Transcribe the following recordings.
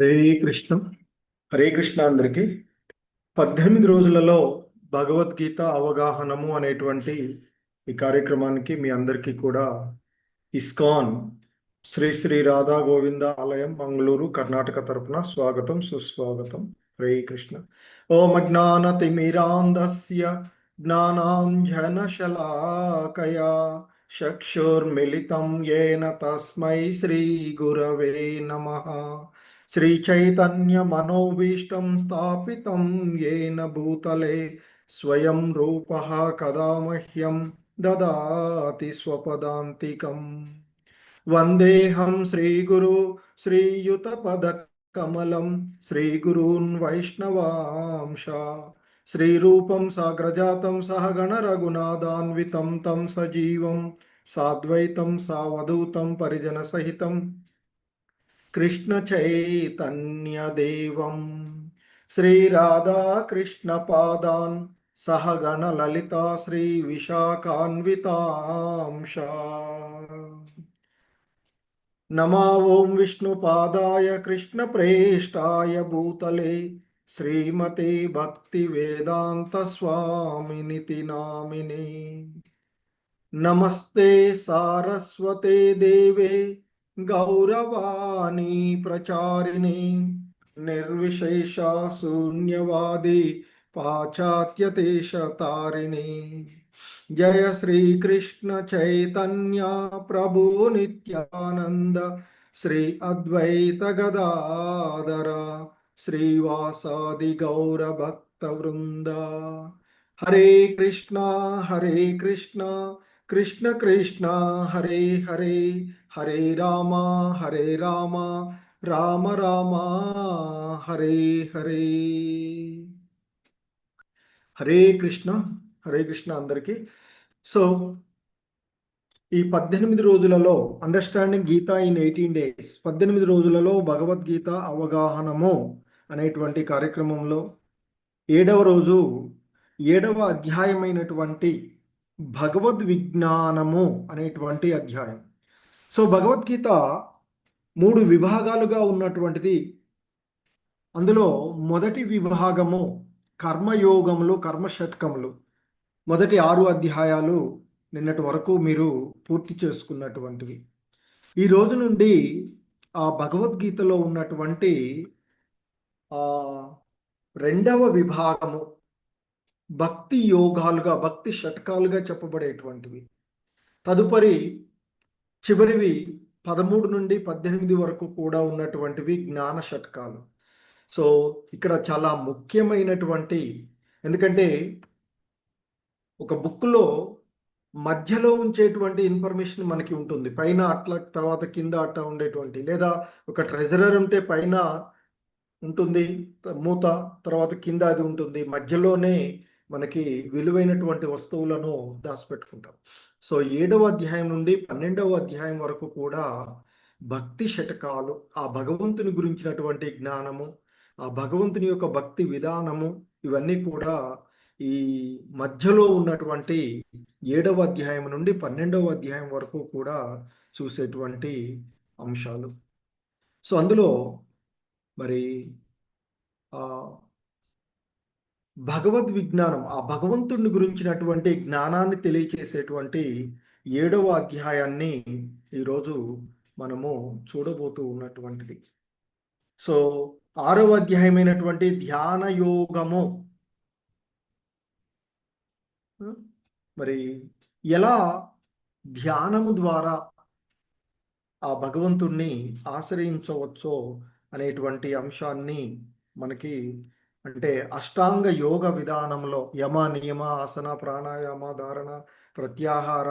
హరే కృష్ణ. హరే కృష్ణ అందరికీ. 18 రోజులలో భగవద్గీత అవగాహనము అనేటువంటి ఈ కార్యక్రమానికి మీ అందరికీ కూడా ఇస్కాన్ శ్రీ శ్రీ రాధా గోవింద ఆలయం మంగళూరు కర్ణాటక తరపున స్వాగతం సుస్వాగతం. హరే కృష్ణ. ఓం అజ్ఞానతిమిరాంధస్య జ్ఞానాంజనశలాకయా చక్షుర్మిలితం యేన తస్మై శ్రీ గురవే నమః. श्रीचैतन्यमनोभीष्टं स्थापितं येन भूतले स्वयं रूपः कदा मह्यं ददाति स्वपदान्तिकम्. वन्देऽहं श्रीगुरु श्रीयुतपदकमलं श्रीगुरून् वैष्णवांश श्रीरूपं साग्रजातं सहगणरघुनाथान्वितं तं सजीवं साद्वैतं सावधूतं परिजनसहितं कृष्ण चैतन्य देवम श्री राधा कृष्ण पादान सहगण ललिता श्री विशाखान्वितांश नमा ओं विष्णुपादाय कृष्ण प्रेष्ठाय भूतले श्रीमते भक्ति वेदांत स्वामिनिति नामिने नमस्ते सारस्वते देवे गौरवाणी प्रचारिणे निर्विशेषा शून्यवादी पाश्चात्यदेशतारिणे जय श्री कृष्ण चैतन्य प्रभु नित्यानंद श्री अद्वैत गदाधर श्रीवासादि गौर भक्त वृंद. हरे कृष्णा कृष्ण कृष्ण हरे हरे हरे राम राम राम हरे हरे. హరే కృష్ణ. హరే కృష్ణ అందరికీ. సో ఈ 18 రోజులలో అండర్స్టాండింగ్ గీత ఇన్ 18 days, 18 రోజులలో భగవద్గీత అవగాహనము అనేటువంటి కార్యక్రమంలో 7వ రోజు 7వ అధ్యాయమైనటువంటి భగవద్విజ్ఞానము అనేటువంటి అధ్యాయం. సో భగవద్గీత 3 విభాగాలుగా ఉన్నటువంటిది. అందులో మొదటి విభాగము కర్మయోగములు, కర్మషట్కములు. మొదటి 6 అధ్యాయాలు నిన్నటి వరకు మీరు పూర్తి చేసుకున్నటువంటివి. ఈ రోజు నుండి ఆ భగవద్గీతలో ఉన్నటువంటి ఆ 2వ విభాగము భక్తి యోగాలుగా, భక్తి షట్కాలుగా చెప్పబడేటువంటివి. తదుపరి చివరివి 13 నుండి 18 వరకు కూడా ఉన్నటువంటివి జ్ఞాన షట్కాలు. సో ఇక్కడ చాలా ముఖ్యమైనటువంటి, ఎందుకంటే ఒక బుక్లో మధ్యలో ఉంచేటువంటి ఇన్ఫర్మేషన్ మనకి ఉంటుంది, పైన అట్లా తర్వాత కింద అట్లా ఉండేటువంటి, లేదా ఒక ట్రెజరర్ ఉంటే పైన ఉంటుంది మూత, తర్వాత కింద అది ఉంటుంది, మధ్యలోనే మనకి విలువైనటువంటి వస్తువులను దాచిపెట్టుకుంటాం. సో 7వ అధ్యాయం నుండి 12వ అధ్యాయం వరకు కూడా భక్తి శతకాలు, ఆ భగవంతుని గురించినటువంటి జ్ఞానము, ఆ భగవంతుని యొక్క భక్తి విధానము, ఇవన్నీ కూడా ఈ మధ్యలో ఉన్నటువంటి 7వ అధ్యాయం నుండి 12వ అధ్యాయం వరకు కూడా చూసేటువంటి అంశాలు. సో అందులో మరి ఆ భగవద్విజ్ఞానం, ఆ భగవంతుడిని గురించినటువంటి జ్ఞానాన్ని తెలియచేసేటువంటి 7వ అధ్యాయాన్ని ఈరోజు మనము చూడబోతూ ఉన్నటువంటిది. సో 6వ అధ్యాయమైనటువంటి ధ్యాన యోగము, మరి ఎలా ధ్యానము ద్వారా ఆ భగవంతుణ్ణి ఆశ్రయించవచ్చో అనేటువంటి అంశాన్ని మనకి, అంటే అష్టాంగ యోగ విధానంలో యమ నియమ ఆసన ప్రాణాయామ ధారణ ప్రత్యాహార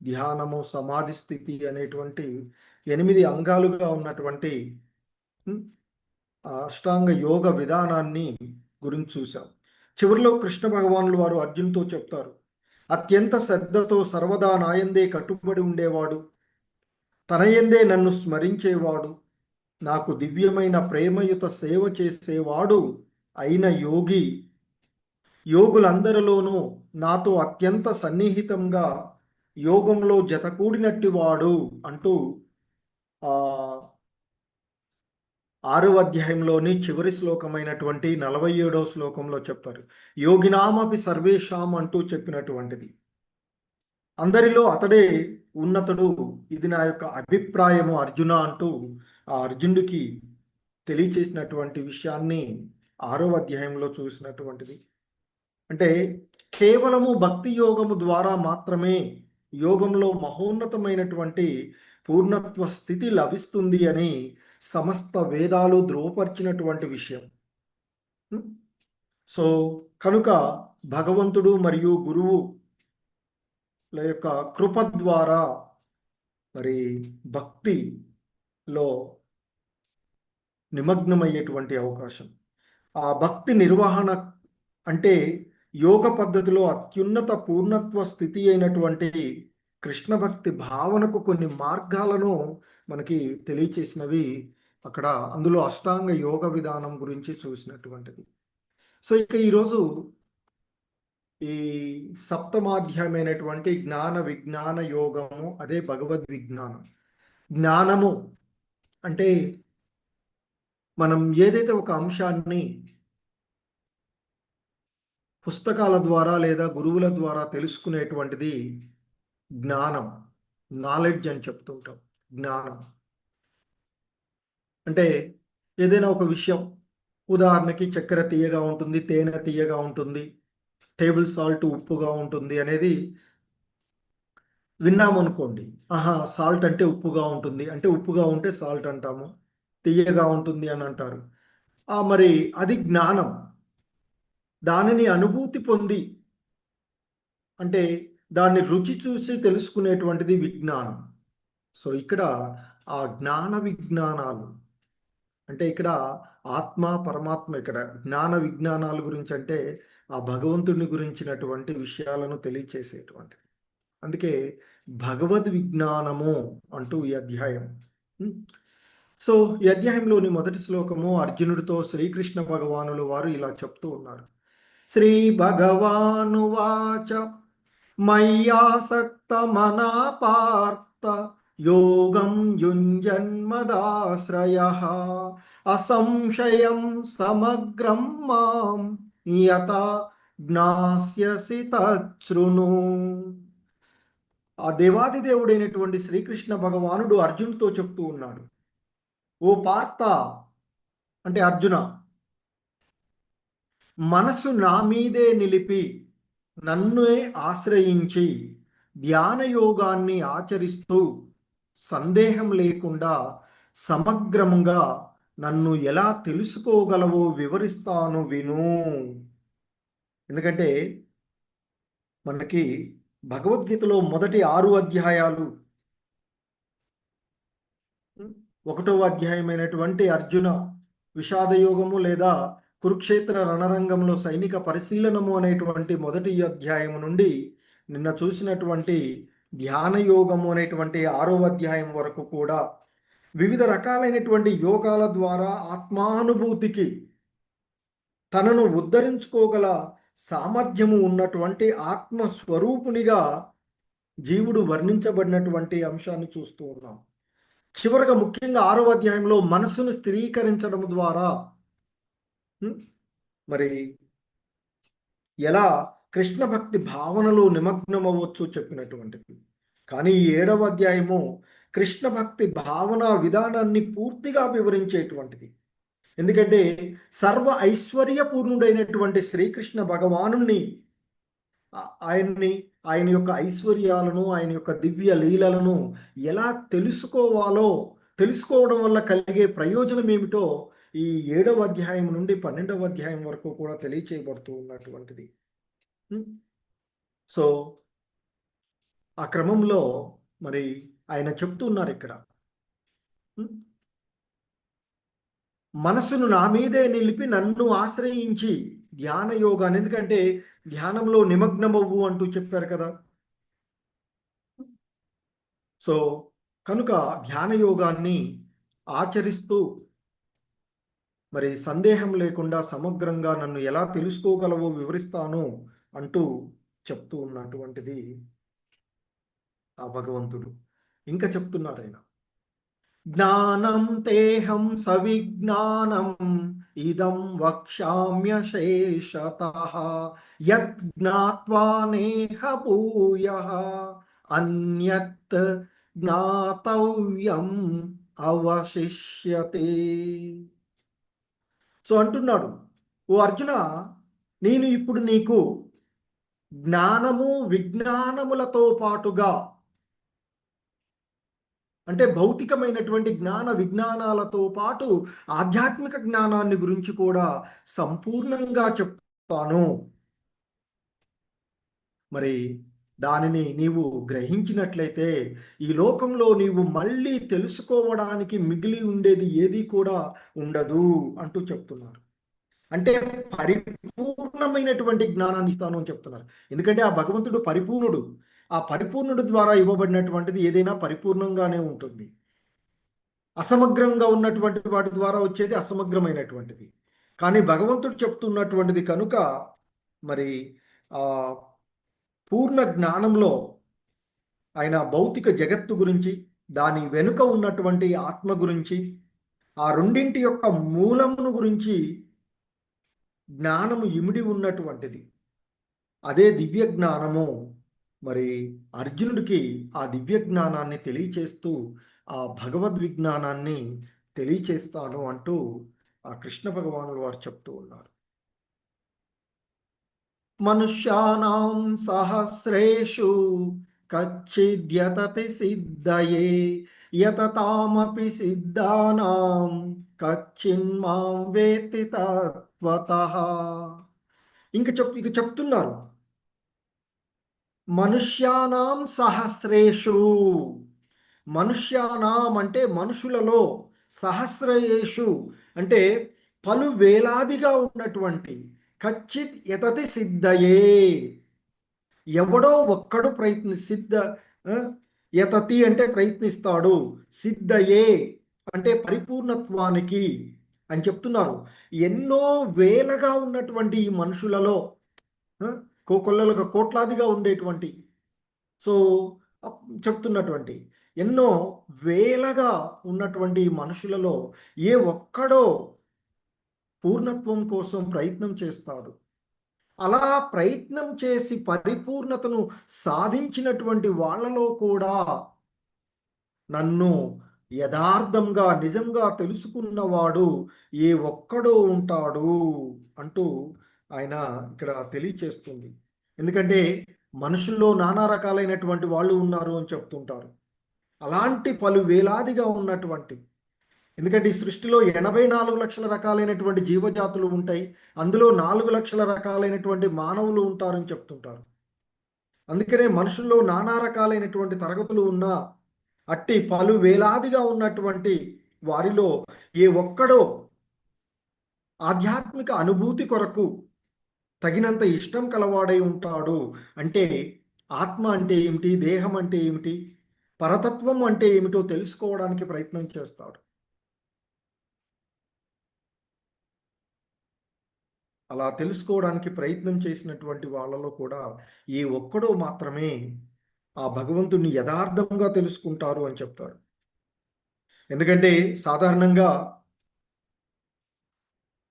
ధ్యానము సమాధి స్థితి అనేటువంటి 8 అంగాలుగా ఉన్నటువంటి అష్టాంగ యోగ విధానాన్ని గురించి చూసాం. చివరిలో కృష్ణ భగవానులు వారు అర్జున్తో చెప్తారు, అత్యంత శ్రద్ధతో సర్వదా నాయందే కట్టుబడి ఉండేవాడు, తనయందే నన్ను స్మరించేవాడు, నాకు దివ్యమైన ప్రేమయుత సేవ చేసేవాడు అయిన యోగి, యోగులందరిలోనూ నాతో అత్యంత సన్నిహితంగా యోగంలో జతకూడినట్టివాడు అంటూ 6వ అధ్యాయంలోని చివరి శ్లోకమైనటువంటి 47వ శ్లోకంలో చెప్పారు. యోగినామపి సర్వేషాం అంటూ చెప్పినటువంటిది. అందరిలో అతడే ఉన్నతుడు, ఇది నా యొక్క అభిప్రాయము అర్జున అంటూ ఆ అర్జునుడికి తెలియచేసినటువంటి విషయాన్ని 6వ అధ్యాయంలో చూసినటువంటిది. అంటే కేవలము భక్తి యోగము ద్వారా మాత్రమే యోగంలో మహోన్నతమైనటువంటి పూర్ణత్వ స్థితి లభిస్తుంది అని సమస్త వేదాలు ధృవపరిచినటువంటి విషయం. సో కనుక భగవంతుడు మరియు గురువు యొక్క కృప ద్వారా మరి భక్తిలో నిమగ్నమయ్యేటువంటి అవకాశం. ఆ భక్తి నిర్వహణ అంటే యోగ పద్ధతిలో అత్యున్నత పూర్ణత్వ స్థితి అయినటువంటి కృష్ణ భక్తి భావనకు కొన్ని మార్గాలను మనకి తెలియచేసినవి అక్కడ, అందులో అష్టాంగ యోగ విధానం గురించి చూసినటువంటిది. సో ఇక ఈరోజు ఈ సప్తమాధ్యాయమైనటువంటి జ్ఞాన విజ్ఞాన యోగము, అదే భగవద్ విజ్ఞానం. జ్ఞానము అంటే మనం ఏదైతే ఒక అంశాన్ని పుస్తకాల ద్వారా లేదా గురువుల ద్వారా తెలుసుకునేటువంటిది జ్ఞానం, నాలెడ్జ్ అని చెప్తుంటాం. జ్ఞానం అంటే ఏదైనా ఒక విషయం, ఉదాహరణకి చక్కెర తీయగా ఉంటుంది, తేనె తీయగా ఉంటుంది, టేబుల్ సాల్ట్ ఉప్పుగా ఉంటుంది అనేది విన్నామనుకోండి. ఆహా, సాల్ట్ అంటే ఉప్పుగా ఉంటుంది, అంటే ఉప్పుగా ఉంటే సాల్ట్ అంటాము, తీయగా ఉంటుంది అని అంటారు. మరి అది జ్ఞానం. దానిని అనుభూతి పొంది అంటే దాన్ని రుచి చూసి తెలుసుకునేటువంటిది విజ్ఞానం. సో ఇక్కడ ఆ జ్ఞాన విజ్ఞానాలు అంటే ఇక్కడ ఆత్మ పరమాత్మ, ఇక్కడ జ్ఞాన విజ్ఞానాల గురించి అంటే ఆ భగవంతుని గురించినటువంటి విషయాలను తెలియచేసేటువంటిది. అందుకే భగవద్ విజ్ఞానము అంటూ ఈ అధ్యాయం. సో ఈ అధ్యాయంలోని మొదటి శ్లోకము అర్జునుడితో శ్రీకృష్ణ భగవానులు వారు ఇలా చెప్తూ ఉన్నారు. శ్రీ భగవానువాచ మయ్యాసక్తమనా పార్థ యోగం యుంజన్మదాశ్రయః అసంశయం సమగ్రం మాం యతా జ్ఞాస్యసి తచ్ఛృణు. ఆ దేవాది దేవుడైనటువంటి శ్రీకృష్ణ భగవానుడు అర్జునుడితో చెప్తూ ఉన్నాడు, ఓ పార్థ అంటే అర్జున, మనసు నా మీదే నిలిపి నన్నే ఆశ్రయించి ధ్యాన యోగాన్ని ఆచరిస్తూ సందేహం లేకుండా సమగ్రంగా నన్ను ఎలా తెలుసుకోగలవో వివరిస్తాను విను. ఎందుకంటే మనకి భగవద్గీతలో మొదటి 6 అధ్యాయాలు, 1వ అధ్యాయమైనటువంటి అర్జున విషాద యోగము లేదా కురుక్షేత్ర రణరంగంలో సైనిక పరిశీలనము అనేటువంటి మొదటి అధ్యాయం నుండి నిన్న చూసినటువంటి ధ్యాన యోగము అనేటువంటి 6వ అధ్యాయం వరకు కూడా వివిధ రకాలైనటువంటి యోగాల ద్వారా ఆత్మానుభూతికి తనను ఉద్ధరించుకోగల సామర్థ్యము ఉన్నటువంటి ఆత్మస్వరూపునిగా జీవుడు వర్ణించబడినటువంటి అంశాన్ని చూస్తూ ఉన్నాం. చివరగా ముఖ్యంగా 6వ అధ్యాయంలో మనసును స్థిరీకరించడం ద్వారా మరి ఎలా కృష్ణ భక్తి భావనలో నిమగ్నమవ్వచ్చు చెప్పినటువంటిది. కానీ ఈ 7వ అధ్యాయము కృష్ణ భక్తి భావన విధానాన్ని పూర్తిగా వివరించేటువంటిది. ఎందుకంటే సర్వ ఐశ్వర్యపూర్ణుడైనటువంటి శ్రీకృష్ణ భగవానుణ్ణి, ఆయన యొక్క ఐశ్వర్యాలను, ఆయన యొక్క దివ్య లీలలను ఎలా తెలుసుకోవాలో, తెలుసుకోవడం వల్ల కలిగే ప్రయోజనం ఏమిటో ఈ 7వ అధ్యాయం నుండి 12వ అధ్యాయం వరకు కూడా తెలియచేయబడుతూ ఉన్నటువంటిది. సో ఆ క్రమంలో మరి ఆయన చెప్తున్నారు ఇక్కడ, మనసును నా మీదే నిలిపి నన్ను ఆశ్రయించి ధ్యాన యోగాన్ని, ఎందుకంటే ధ్యానంలో నిమగ్నమవ్వు అంటూ చెప్పారు కదా. సో కనుక ధ్యాన యోగాన్ని ఆచరిస్తూ మరి సందేహం లేకుండా సమగ్రంగా నన్ను ఎలా తెలుసుకోగలవో వివరిస్తాను అంటూ చెప్తూ ఉన్నటువంటిది ఆ భగవంతుడు. ఇంకా చెప్తున్నారు ఆయన, జ్ఞానం తేహం సవిజ్ఞానం ఇదం వక్ష్యామ్యశేషతః యత్ జ్ఞాత్వా నేహ భూయః అన్యత్ జ్ఞాతవ్యం అవశిష్యతే. సో అంటున్నాడు, ఓ అర్జున, నేను ఇప్పుడు నీకు జ్ఞానము విజ్ఞానములతో పాటుగా, అంటే భౌతికమైనటువంటి జ్ఞాన విజ్ఞానాలతో పాటు ఆధ్యాత్మిక జ్ఞానాన్ని గురించి కూడా సంపూర్ణంగా చెప్తాను. మరి దానిని నీవు గ్రహించినట్లయితే ఈ లోకంలో నీవు మళ్ళీ తెలుసుకోవడానికి మిగిలి ఉండేది ఏది కూడా ఉండదు అంటూ చెప్తున్నారు. అంటే పరిపూర్ణమైనటువంటి జ్ఞానాన్ని ఇస్తాను అని చెప్తున్నారు. ఎందుకంటే ఆ భగవంతుడు పరిపూర్ణుడు. ఆ పరిపూర్ణుడు ద్వారా ఇవ్వబడినటువంటిది ఏదైనా పరిపూర్ణంగానే ఉంటుంది. అసమగ్రంగా ఉన్నటువంటి వాటి ద్వారా వచ్చేది అసమగ్రమైనటువంటిది. కానీ భగవంతుడు చెప్తున్నటువంటిది కనుక మరి ఆ పూర్ణ జ్ఞానంలో ఆయన భౌతిక జగత్తు గురించి, దాని వెనుక ఉన్నటువంటి ఆత్మ గురించి, ఆ రెండింటి యొక్క మూలమును గురించి జ్ఞానము ఇమిడి ఉన్నటువంటిది. అదే దివ్య జ్ఞానము. మరి అర్జునుడికి ఆ దివ్య జ్ఞానాన్ని తెలియచేస్తూ ఆ భగవద్ విజ్ఞానాన్ని తెలియచేస్తాను అంటూ ఆ కృష్ణ భగవానులు వారు చెప్తూ ఉన్నారు. మనుష్యానాం సహస్రేషు కచ్చిద్యతతి సిద్ధయే యతతామపి సిద్ధానాం కచ్చిన్మాం వేత్తి తత్వతః. ఇక చెప్తున్నారు, మనుష్యానాం సహస్రేషు. మనుష్యానాం అంటే మనుషులలో, సహస్రయేషు అంటే పలు వేలాదిగా ఉన్నటువంటి, కచ్చిత్ యతతి సిద్ధయే ఎవడో ఒక్కడు యతతి అంటే ప్రయత్నిస్తాడు, సిద్ధయే అంటే పరిపూర్ణత్వానికి అని చెప్తున్నారు. ఎన్నో వేలగా ఉన్నటువంటి ఈ మనుషులలో, కోట్లాదిగా ఉండేటువంటి, సో చెప్తున్నటువంటి ఎన్నో వేలగా ఉన్నటువంటి మనుషులలో ఏ ఒక్కడో పూర్ణత్వం కోసం ప్రయత్నం చేస్తాడు. అలా ప్రయత్నం చేసి పరిపూర్ణతను సాధించినటువంటి వాళ్ళలో కూడా నన్ను యథార్థంగా నిజంగా తెలుసుకున్నవాడు ఏ ఒక్కడో ఉంటాడు అంటూ ఆయన ఇక్కడ తెలియచేస్తుంది. ఎందుకంటే మనుషుల్లో నానా రకాలైనటువంటి వాళ్ళు ఉన్నారు అని చెప్తుంటారు. అలాంటి పలు వేలాదిగా ఉన్నటువంటి, ఎందుకంటే ఈ సృష్టిలో 84 లక్షల రకాలైనటువంటి జీవజాతులు ఉంటాయి. అందులో 4 లక్షల రకాలైనటువంటి మానవులు ఉంటారని చెప్తుంటారు. అందుకనే మనుషుల్లో నానా రకాలైనటువంటి తరగతులు ఉన్న అట్టి పలు వేలాదిగా ఉన్నటువంటి వారిలో ఏ ఒక్కడో ఆధ్యాత్మిక అనుభూతి కొరకు తగినంత ఇష్టం కలవాడై ఉంటాడు. అంటే ఆత్మ అంటే ఏమిటి, దేహం అంటే ఏమిటి, పరతత్వం అంటే ఏమిటో తెలుసుకోవడానికి ప్రయత్నం చేస్తాడు. అలా తెలుసుకోవడానికి ప్రయత్నం చేసినటువంటి వాళ్ళలో కూడా ఏ ఒక్కడో మాత్రమే ఆ భగవంతుణ్ణి యథార్థంగా తెలుసుకుంటారు అని చెప్తారు. ఎందుకంటే సాధారణంగా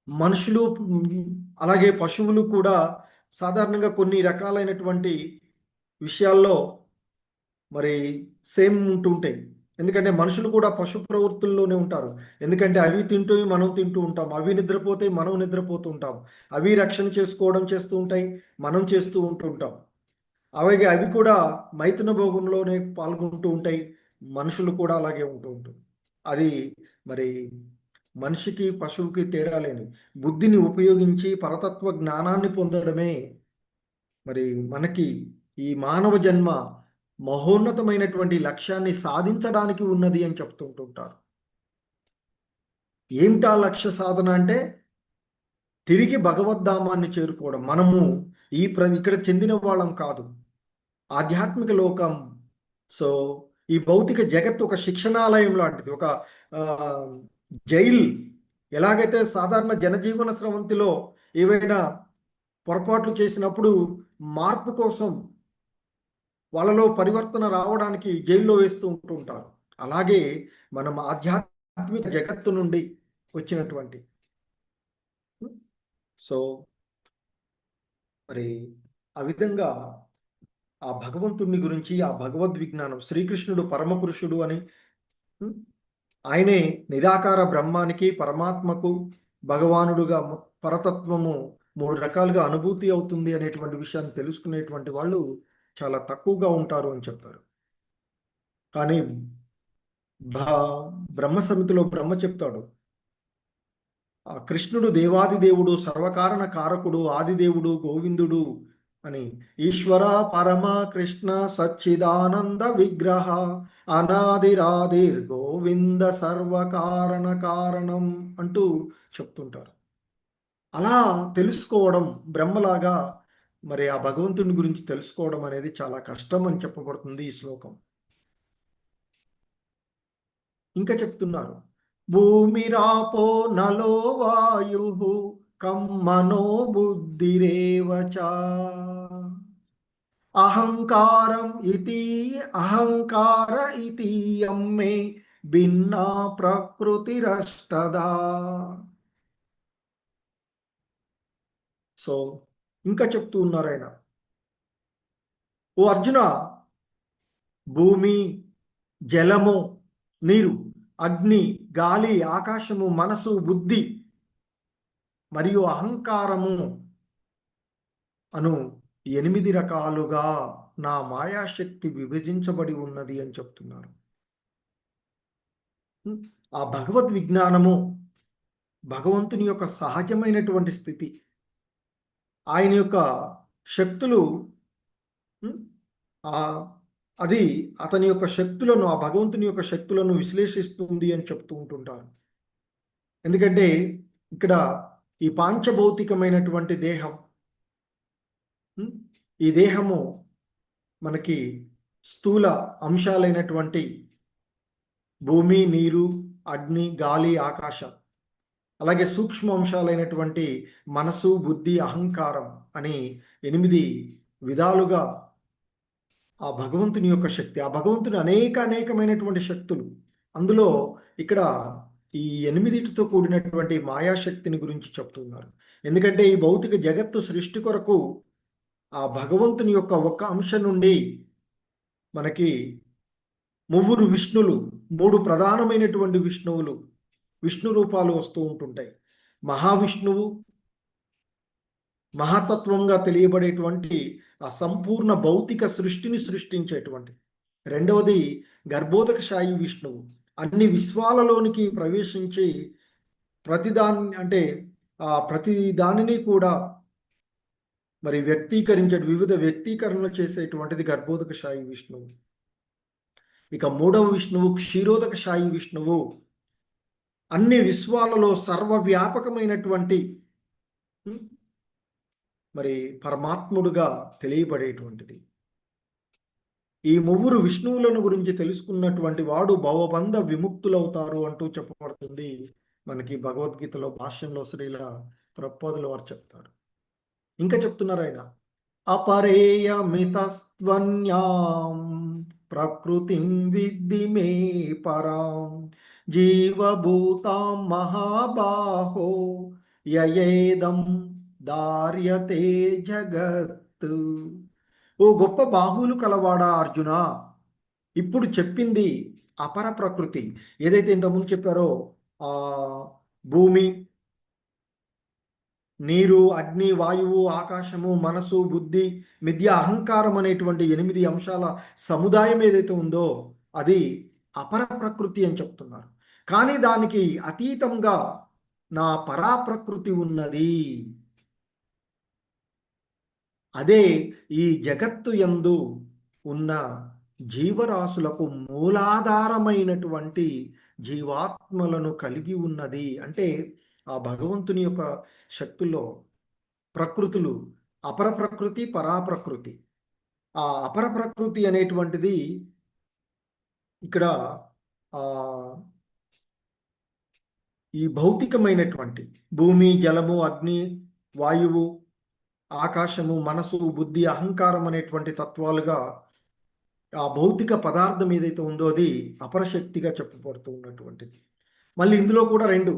మనుషులు అలాగే పశువులు కూడా సాధారణంగా కొన్ని రకాలైనటువంటి విషయాల్లో మరి సేమ్ ఉంటుంటాయి. ఎందుకంటే మనుషులు కూడా పశు ప్రవృత్తుల్లోనే ఉంటారు. ఎందుకంటే అవి తింటూ మనం తింటూ ఉంటాం, అవి నిద్రపోతే మనం నిద్రపోతూ ఉంటాం, అవి రక్షణ చేసుకోవడం చేస్తూ ఉంటాయి, మనం చేస్తూ ఉంటుంటాం. అవి కూడా మైథున భోగంలోనే పాల్గొంటూ ఉంటాయి. మనుషులు కూడా అలాగే ఉంటూ ఉంటారు. అది మరి మనిషికి పశువుకి తేడా లేని బుద్ధిని ఉపయోగించి పరతత్వ జ్ఞానాన్ని పొందడమే మరి మనకి ఈ మానవ జన్మ మహోన్నతమైనటువంటి లక్ష్యాన్ని సాధించడానికి ఉన్నది అని చెప్తుంటుంటారు. ఏమిటా లక్ష్య సాధన అంటే తిరిగి భగవద్ధామాన్ని చేరుకోవడం. మనము ఇక్కడ చెందిన వాళ్ళం కాదు, ఆధ్యాత్మిక లోకం. సో ఈ భౌతిక జగత్తు ఒక శిక్షణాలయం లాంటిది, ఒక జైల్. ఎలాగైతే సాధారణ జనజీవన స్రవంతిలో ఏవైనా పొరపాట్లు చేసినప్పుడు మార్పు కోసం వాళ్ళలో పరివర్తన రావడానికి జైల్లో వేస్తూ ఉంటుంటారు. అలాగే మనం ఆధ్యాత్మిక జగత్తు నుండి వచ్చినటువంటి. సో మరి ఆ విధంగా ఆ భగవంతుని గురించి, ఆ భగవద్ విజ్ఞానం, శ్రీకృష్ణుడు పరమపురుషుడు అని, ఆయనే నిరాకార బ్రహ్మానికి, పరమాత్మకు, భగవానుడుగా పరతత్వము 3 రకాలుగా అనుభూతి అవుతుంది అనేటువంటి విషయాన్ని తెలుసుకునేటువంటి వాళ్ళు చాలా తక్కువగా ఉంటారు అని చెప్తారు. కానీ బ్రహ్మ సమితిలో బ్రహ్మ చెప్తాడు, ఆ కృష్ణుడు దేవాది దేవుడు, సర్వకారణ కారకుడు, ఆదిదేవుడు, గోవిందుడు అని. ఈశ్వర పరమ కృష్ణ సచ్చిదానంద విగ్రహ అనాదిరాదిర్ గోవింద సర్వకారణ కారణం అంటూ చెప్తుంటారు. అలా తెలుసుకోవడం బ్రహ్మలాగా మరి ఆ భగవంతుని గురించి తెలుసుకోవడం అనేది చాలా కష్టం అని చెప్పబడుతుంది ఈ శ్లోకం. ఇంకా చెప్తున్నారు, భూమిరాపో నలో వాయు కమ్మనో బుద్ధిరేవచ అహంకారం ఇతి అహంకార ఇతీయం మే భిన్నా ప్రకృతిరష్టదా. సో ఇంకా చెప్తూ ఉన్నారు ఆయన, ఓ అర్జున, భూమి, జలము, నీరు, అగ్ని, గాలి, ఆకాశము, మనసు, బుద్ధి మరియు అహంకారము అను 8 రకాలుగా నా మాయాశక్తి విభజించబడి ఉన్నది అని చెప్తున్నారు. ఆ భగవద్ విజ్ఞానము భగవంతుని యొక్క సహజమైనటువంటి స్థితి. ఆయన యొక్క శక్తులు, అది అతని యొక్క శక్తులను, ఆ భగవంతుని యొక్క శక్తులను విశ్లేషిస్తుంది అని చెప్తూ ఉంటుంటారు. ఎందుకంటే ఇక్కడ ఈ పాంచభౌతికమైనటువంటి దేహం, ఈ దేహము మనకి స్థూల అంశాలైనటువంటి భూమి, నీరు, అగ్ని, గాలి, ఆకాశం, అలాగే సూక్ష్మ అంశాలైనటువంటి మనసు, బుద్ధి, అహంకారం అని 8 విధాలుగా ఆ భగవంతుని యొక్క శక్తి, ఆ భగవంతుని అనేకమైనటువంటి శక్తులు. అందులో ఇక్కడ ఈ 8తో కూడినటువంటి మాయాశక్తిని గురించి చెప్తున్నారు. ఎందుకంటే ఈ భౌతిక జగత్తు సృష్టి కొరకు ఆ భగవంతుని యొక్క ఒక్క అంశం నుండి మనకి 3 విష్ణులు, 3 ప్రధానమైనటువంటి విష్ణు రూపాలు వస్తూ ఉంటుంటాయి. మహావిష్ణువు మహాతత్వంగా తెలియబడేటువంటి ఆ సంపూర్ణ భౌతిక సృష్టిని సృష్టించేటువంటి. రెండవది గర్భోదకశాయి విష్ణువు, అన్ని విశ్వాలలోనికి ప్రవేశించి ప్రతి దానిని కూడా మరి వివిధ వ్యక్తీకరణలు చేసేటువంటిది గర్భోదకశాయి విష్ణువు. ఇక 3వ విష్ణువు క్షీరోదకశాయి విష్ణువు, అన్ని విశ్వాలలో సర్వవ్యాపకమైనటువంటి మరి పరమాత్ముడుగా తెలియబడేటువంటిది. ఈ 3 విష్ణువులను గురించి తెలుసుకున్నటువంటి వాడు భవబంధ విముక్తులవుతారు అంటూ చెప్పబడుతుంది మనకి భగవద్గీతలో భాష్యంలో శ్రీల ప్రభుపాదుల వారు చెప్తారు. ఇంకా చెప్తున్నారు ఆయన, అపరేయమితస్త్వన్యాం ప్రకృతిం విద్ధి మే పరాం జీవభూతాం మహాబాహో యయేదం దార్యతే జగత్. ఓ గొప్ప బాహువులు కలవాడా అర్జున, ఇప్పుడు చెప్పింది అపర ప్రకృతి. ఏదైతే ఇంతకుముందు చెప్పారో ఆ భూమి, నీరు, అగ్ని, వాయువు, ఆకాశము, మనసు, బుద్ధి, మిథ్య, అహంకారం అనేటువంటి 8 అంశాల సముదాయం ఏదైతే ఉందో అది అపర ప్రకృతి అని చెప్తున్నారు. కానీ దానికి అతీతంగా నా పరాప్రకృతి ఉన్నది. అదే ఈ జగత్తు యందు ఉన్న జీవరాశులకు మూలాధారమైనటువంటి జీవాత్మలను కలిగి ఉన్నది. అంటే ఆ భగవంతుని యొక్క శక్తుల్లో ప్రకృతులు అపర ప్రకృతి, పరాప్రకృతి. ఆ అపర ప్రకృతి అనేటువంటిది ఇక్కడ ఈ భౌతికమైనటువంటి భూమి, జలము, అగ్ని, వాయువు, ఆకాశము, మనసు, బుద్ధి, అహంకారం అనేటువంటి తత్వాలుగా ఆ భౌతిక పదార్థం ఏదైతే ఉందో అది అపరశక్తిగా చెప్పబడుతూ ఉన్నటువంటిది. మళ్ళీ ఇందులో కూడా రెండు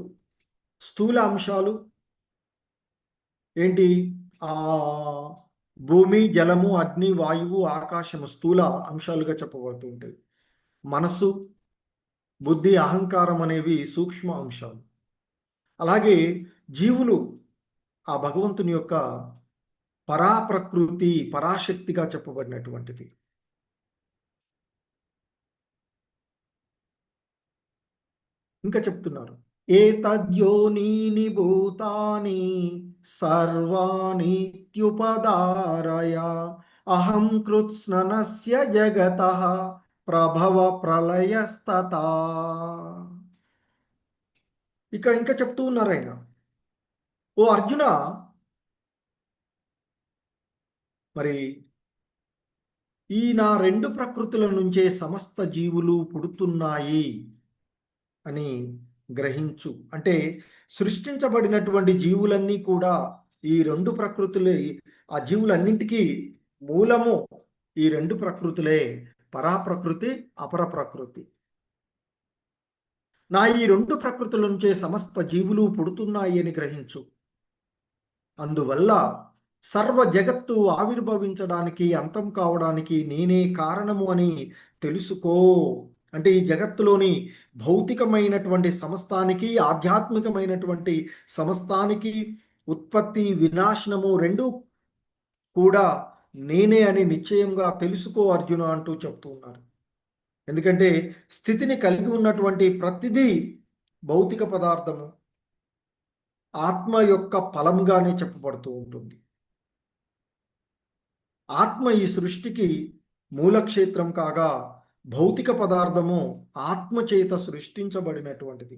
స్థూల అంశాలు ఏంటి? ఆ భూమి, జలము, అగ్ని, వాయువు, ఆకాశము స్థూల అంశాలుగా చెప్పబడుతూ ఉంటాయి. మనస్సు, బుద్ధి, అహంకారం అనేవి సూక్ష్మ అంశాలు. అలాగే జీవులు ఆ భగవంతుని యొక్క పరాప్రకృతి, పరాశక్తిగా చెప్పబడినటువంటిది. ఇంకా చెప్తున్నారు. ఏతద్యోనీని భూతాని సర్వాణీత్యుపదారయ అహం కృత్స్ననస్య జగతః ప్రభవ ప్రళయస్తతా. ఇంకా చెప్తూ ఉన్నారు ఆయన. ఓ అర్జున, మరి ఈ నా రెండు ప్రకృతుల నుంచే సమస్త జీవులు పుడుతున్నాయి అని గ్రహించు. అంటే సృష్టించబడినటువంటి జీవులన్నీ కూడా ఈ రెండు ప్రకృతులే. ఆ జీవులన్నింటికీ మూలము ఈ రెండు ప్రకృతులే, పరాప్రకృతి, అపర ప్రకృతి. నా ఈ రెండు ప్రకృతుల నుంచే సమస్త జీవులు పుడుతున్నాయి అని గ్రహించు. అందువల్ల సర్వ జగత్తు ఆవిర్భవించడానికి, అంతం కావడానికి నేనే కారణము అని తెలుసుకో. అంటే ఈ జగత్తులోని భౌతికమైనటువంటి సమస్తానికి, ఆధ్యాత్మికమైనటువంటి సమస్తానికి ఉత్పత్తి, వినాశనము రెండు కూడా నేనే అని నిశ్చయంగా తెలుసుకో అర్జున అంటూ చెప్తూ ఉన్నారు. ఎందుకంటే స్థితిని కలిగి ఉన్నటువంటి ప్రతిదీ భౌతిక పదార్థము ఆత్మ యొక్క ఫలంగానే చెప్పబడుతూ ఉంటుంది. ఆత్మ ఈ సృష్టికి మూలక్షేత్రం కాగా భౌతిక పదార్థము ఆత్మ చేత సృష్టించబడినటువంటిది.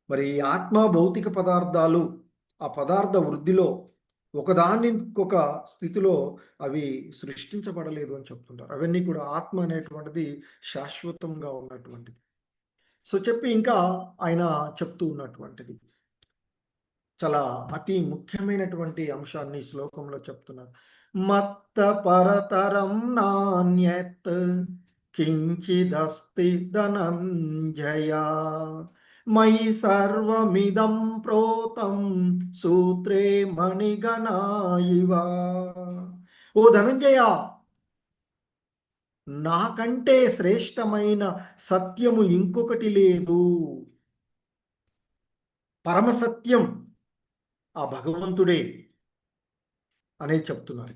మరి ఈ ఆత్మ భౌతిక పదార్థాలు ఆ పదార్థ వృద్ధిలో ఒకదాని ఇంకొక స్థితిలో అవి సృష్టించబడలేదు అని చెప్తుంటారు. అవన్నీ కూడా ఆత్మ అనేటువంటిది శాశ్వతంగా ఉన్నటువంటిది. సో చెప్పి ఇంకా ఆయన చెప్తూ ఉన్నటువంటిది చాలా అతి ముఖ్యమైనటువంటి అంశాన్ని ఈ శ్లోకంలో చెప్తున్నారు. మత్త పరతరం నాణ్యత్ కించిదస్తి ధనంజయ మయి సర్వమిదం ప్రోతం సూత్రే మణిగణా ఇవ. ఓ ధనంజయ, నాకంటే శ్రేష్టమైన సత్యము ఇంకొకటి లేదు. పరమసత్యం ఆ భగవంతుడే అనేది చెప్తున్నారు.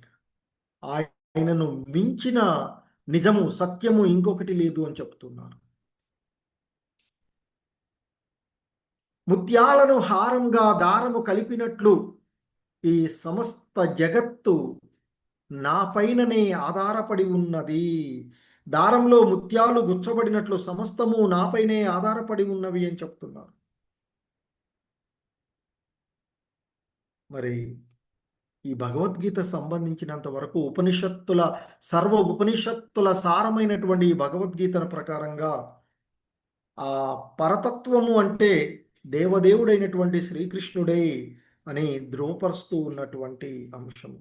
ఆయనను మించిన నిజము, సత్యము ఇంకొకటి లేదు అని చెప్తున్నారు. ముత్యాలను హారంగా దారము కలిపినట్లు ఈ సమస్త జగత్తు నా పైననే ఆధారపడి ఉన్నది. దారంలో ముత్యాలు గుచ్చబడినట్లు సమస్తము నాపైనే ఆధారపడి ఉన్నవి అని చెప్తున్నారు. మరి ఈ భగవద్గీత సంబంధించినంత వరకు సర్వ ఉపనిషత్తుల సారమైనటువంటి ఈ భగవద్గీత ప్రకారంగా ఆ పరతత్వము అంటే దేవదేవుడైనటువంటి శ్రీకృష్ణుడే అని ధృవపరుస్తూ ఉన్నటువంటి అంశము.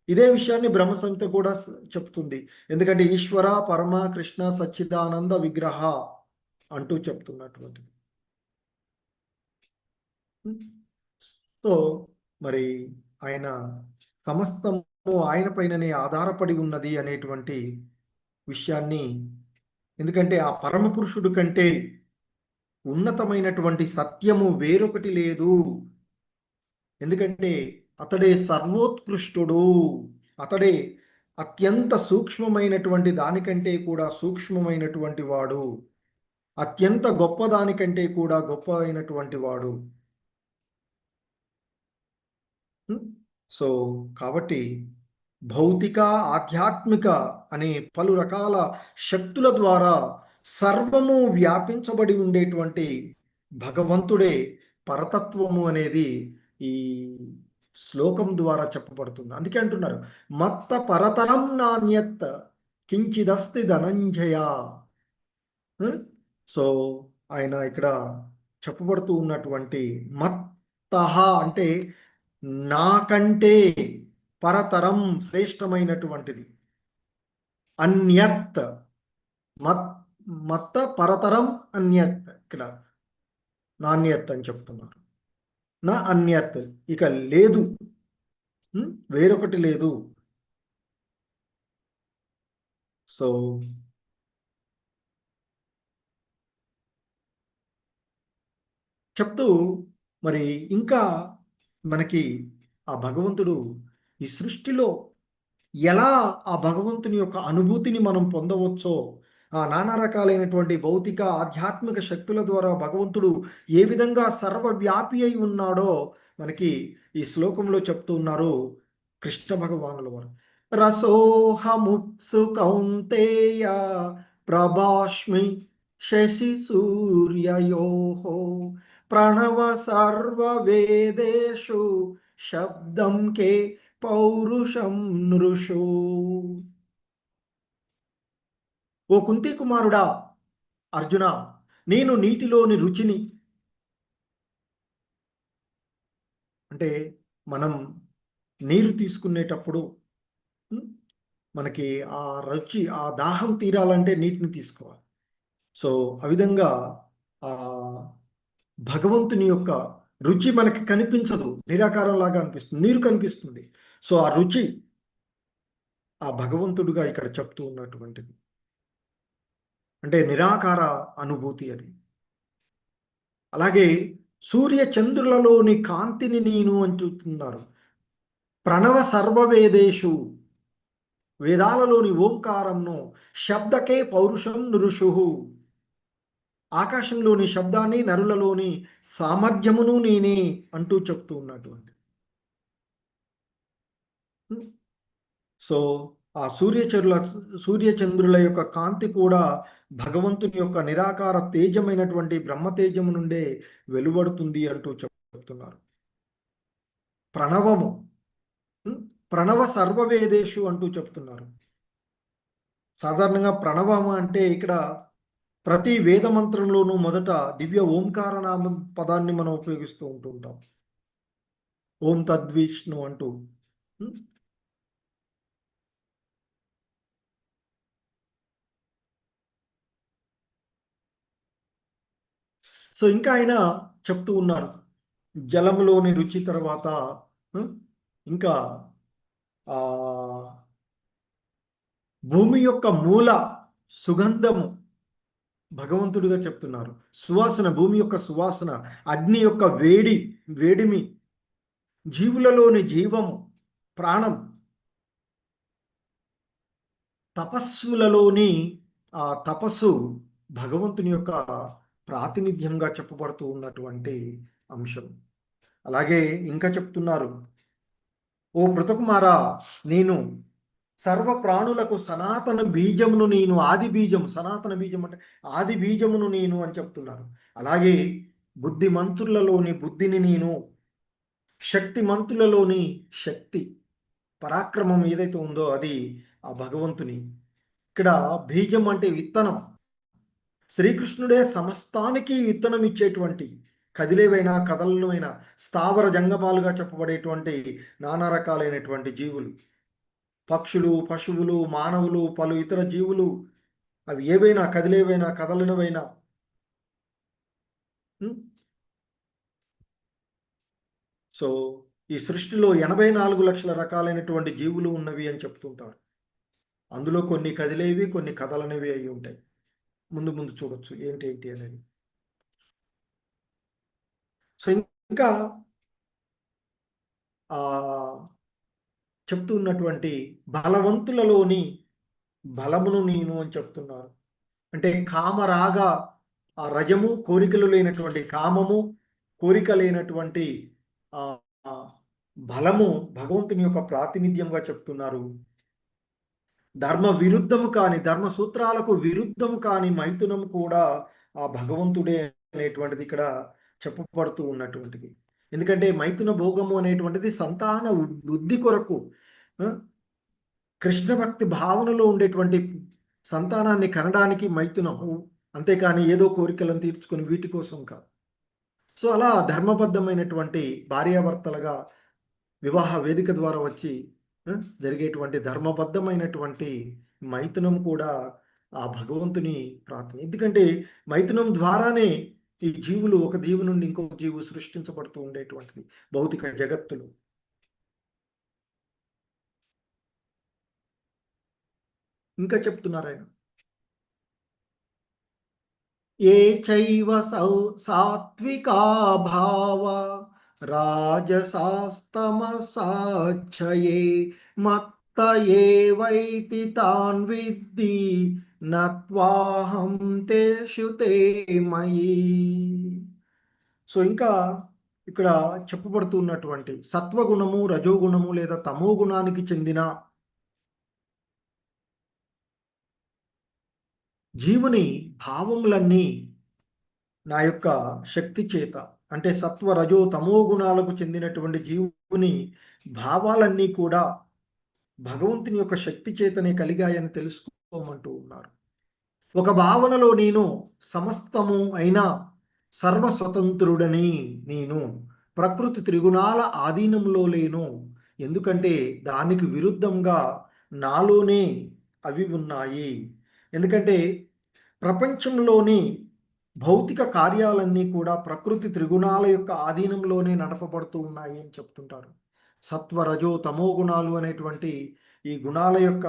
ఇదే విషయాన్ని బ్రహ్మసంహిత కూడా చెప్తుంది. ఎందుకంటే ఈశ్వర పరమ కృష్ణ సచ్చిదానంద విగ్రహ అంటూ చెప్తున్నటువంటిది. సో మరి ఆయన సమస్తము ఆయన పైననే ఆధారపడి ఉన్నది అనేటువంటి విషయాన్ని, ఎందుకంటే ఆ పరమ పురుషుడు కంటే ఉన్నతమైనటువంటి సత్యము వేరొకటి లేదు. ఎందుకంటే అతడే సర్వోత్కృష్టుడు. అతడే అత్యంత సూక్ష్మమైనటువంటి దానికంటే కూడా సూక్ష్మమైనటువంటి వాడు. అత్యంత గొప్ప దానికంటే కూడా గొప్ప అయినటువంటి వాడు. సో కాబట్టి భౌతిక, ఆధ్యాత్మిక అనే పలు రకాల శక్తుల ద్వారా సర్వము వ్యాపించబడి ఉండేటువంటి భగవంతుడే పరతత్వము అనేది ఈ శ్లోకం ద్వారా చెప్పబడుతుంది. అందుకే అంటున్నారు మత్త పరతరం నాణ్యత్ కించిదస్తి ధనంజయ. సో ఆయన ఇక్కడ చెప్పబడుతూ ఉన్నటువంటి మత్తహ అంటే నాకంటే పరతరం శ్రేష్టమైనటువంటిది. అన్యత్, మత్ మత పరతరం అన్యత్, ఇక్కడ నాణ్యత్ అని చెప్తున్నారు. నా అన్యత్, ఇక లేదు, వేరొకటి లేదు. సో చెప్తూ మరి ఇంకా మనకి ఆ భగవంతుడు ఈ సృష్టిలో ఎలా ఆ భగవంతుని యొక్క అనుభూతిని మనం పొందవచ్చో, ఆ నానా రకాలైనటువంటి భౌతిక ఆధ్యాత్మిక శక్తుల ద్వారా భగవంతుడు ఏ విధంగా సర్వవ్యాపి అయి ఉన్నాడో మనకి ఈ శ్లోకంలో చెప్తూ ఉన్నారు కృష్ణ భగవానుల వారు. రసోహముత్సు కౌంతేయ ప్రభాష్మి శశి సూర్యయో ప్రణవ సర్వ వేదేషు శబ్దం కే పౌరుషం నృషు. ఓ కుంతి కుమారుడా అర్జున, నేను నీటిలోని రుచిని, అంటే మనం నీరు తీసుకునేటప్పుడు మనకి ఆ రుచి, ఆ దాహం తీరాలంటే నీటిని తీసుకోవాలి. సో ఆ విధంగా ఆ భగవంతుని యొక్క రుచి మనకి కనిపించదు, నిరాకారంలాగా అనిపిస్తుంది, నీరు కనిపిస్తుంది. సో ఆ రుచి ఆ భగవంతుడుగా ఇక్కడ చెప్తూ ఉన్నటువంటిది, అంటే నిరాకార అనుభూతి అది. అలాగే సూర్య చంద్రులలోని కాంతిని నేను అంటున్నారు. ప్రణవ సర్వవేదేషు, వేదాలలోని ఓంకారంను, శబ్దకే పౌరుషం నృషు, ఆకాశంలోని శబ్దాన్ని, నరులలోని సామర్థ్యమును నేనే అంటూ చెప్తూ ఉన్నటువంటి. సో ఆ సూర్యచంద్రుల యొక్క కాంతి కూడా భగవంతుని యొక్క నిరాకార తేజమైనటువంటి బ్రహ్మ తేజము నుండే వెలువడుతుంది అంటూ చెప్తున్నారు. ప్రణవము, ప్రణవ సర్వవేదేషు అంటూ చెప్తున్నారు. సాధారణంగా ప్రణవము అంటే ఇక్కడ ప్రతి వేద మంత్రంలోనూ మొదట దివ్య ఓంకార నామ పదాన్ని మనం ఉపయోగిస్తూ ఉంటుంటాం. ఓం తద్విష్ణు అంటూ. సో ఇంకా ఆయన చెప్తూ ఉన్నారు, జలంలోని రుచి తర్వాత ఇంకా ఆ భూమి యొక్క మూల సుగంధము భగవంతుడిగా చెప్తున్నారు. సువాసన, భూమి యొక్క సువాసన, అగ్ని యొక్క వేడిమి, జీవులలోని జీవము, ప్రాణం, తపస్సులలోని ఆ తపస్సు భగవంతుని యొక్క ప్రాతినిధ్యంగా చెప్పబడుతూ ఉన్నటువంటి అంశం. అలాగే ఇంకా చెప్తున్నారు, ఓ పృథకుమారా, నేను సర్వ ప్రాణులకు సనాతన బీజమును నేను, ఆది బీజం, సనాతన బీజం అంటే ఆది బీజమును నేను అని చెప్తున్నారు. అలాగే బుద్ధిమంతులలోని బుద్ధిని నేను, శక్తిమంతులలోని శక్తి, పరాక్రమం ఏదైతే ఉందో అది ఆ భగవంతుని. ఇక్కడ బీజం అంటే విత్తనం. శ్రీకృష్ణుడే సమస్తానికి విత్తనం ఇచ్చేటువంటి, కదిలేవైనా కదలనైనా స్థావర జంగమాలుగా చెప్పబడేటువంటి నానా రకాలైనటువంటి జీవులు, పక్షులు, పశువులు, మానవులు, పలు ఇతర జీవులు, అవి ఏవైనా కదిలేవైనా కదలినవైనా సో ఈ సృష్టిలో 84 లక్షల రకాలైనటువంటి జీవులు ఉన్నవి అని చెప్తుంటారు. అందులో కొన్ని కదిలేవి, కొన్ని కదలనివి అయి ఉంటాయి. ముందు ముందు చూడొచ్చు ఏంటి అనేది. సో ఇంకా ఆ చెప్తూ ఉన్నటువంటి బలవంతులలోని బలమును నేను అని చెప్తున్నారు. అంటే కామరాగ ఆ రజము, కోరికలు లేనటువంటి కామము, కోరిక లేనటువంటి ఆ బలము భగవంతుని యొక్క ప్రాతినిధ్యంగా చెప్తున్నారు. ధర్మ విరుద్ధము కాని, ధర్మ సూత్రాలకు విరుద్ధము కాని మైథునం కూడా ఆ భగవంతుడే అనేటువంటిది ఇక్కడ చెప్పబడుతూ ఉన్నటువంటిది. ఎందుకంటే మైథున భోగము అనేటువంటిది సంతాన వృద్ధి కొరకు, కృష్ణ భక్తి భావనలో ఉండేటువంటి సంతానాన్ని కనడానికి మైథునము, అంతేకాని ఏదో కోరికలను తీర్చుకొని వీటి కోసం కాదు. సో అలా ధర్మబద్ధమైనటువంటి భార్యాభర్తలుగా వివాహ వేదిక ద్వారా వచ్చి జరిగేటువంటి ధర్మబద్ధమైనటువంటి మైథునం కూడా ఆ భగవంతుని ప్రార్థన. ఎందుకంటే మైథునం ద్వారానే ఈ జీవులు ఒక జీవి నుండి ఇంకొక జీవు సృష్టించబడుతూ ఉండేటువంటిది భౌతిక జగత్తులు. ఇంకా చెప్తున్నారు ఆయన, ఏ చైవ సాత్వికా భావ రాజసాస్తమసాచ్చయే మత్త ఏవైతి తాన్ విద్ధి నత్వాహం తేషు తే మయి. సో ఇంకా ఇక్కడ చెప్పబడుతున్నటువంటి సత్వగుణము, రజోగుణము లేదా తమో గుణానికి చెందిన జీవుని భావములన్నీ నా యొక్క శక్తి చేత, అంటే సత్వ రజో తమో గుణాలకు చెందినటువంటి జీవుని భావాలన్నీ కూడా భగవంతుని యొక్క శక్తి చేతనే కలిగాయని తెలుసుకోమంటూ ఉన్నారు. ఒక భావనలో నేను సమస్తము అయినా సర్వస్వతంత్రుడని, నేను ప్రకృతి త్రిగుణాల ఆధీనంలో లేను, ఎందుకంటే దానికి విరుద్ధంగా నాలోనే అవి ఉన్నాయి. ఎందుకంటే ప్రపంచంలోని భౌతిక కార్యాలన్నీ కూడా ప్రకృతి త్రిగుణాల యొక్క ఆధీనంలోనే నడపబడుతూ ఉన్నాయి అని చెప్తుంటారు. సత్వ రజో తమో గుణాలు అనేటువంటి ఈ గుణాల యొక్క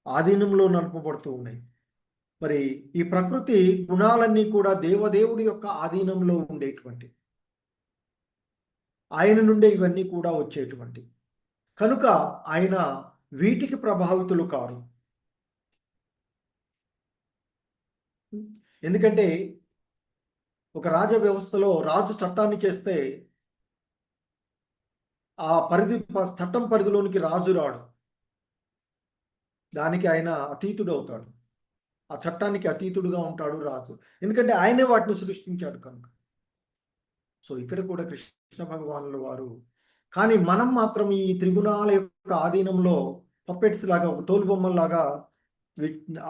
ఆధీనంలో నడపబడుతూ ఉన్నాయి. మరి ఈ ప్రకృతి గుణాలన్నీ కూడా దేవదేవుడి యొక్క ఆధీనంలో ఉండేటువంటి, ఆయన నుండే ఇవన్నీ కూడా వచ్చేటువంటి కనుక ఆయన వీటికి ప్రభావితులు కారు. ఎందుకంటే ఒక రాజ వ్యవస్థలో రాజు చట్టాన్ని చేస్తే ఆ చట్టం పరిధిలోనికి రాజు రాడు, దానికి ఆయన అతీతుడు అవుతాడు. ఆ చట్టానికి అతీతుడుగా ఉంటాడు రాజు, ఎందుకంటే ఆయనే వాటిని సృష్టించాడు కనుక. సో ఇక్కడ కూడా కృష్ణ భగవానుల వారు, కానీ మనం మాత్రం ఈ త్రిగుణాల యొక్క ఆధీనంలో పప్పెట్స్ లాగా, ఒక తోలుబొమ్మల్లాగా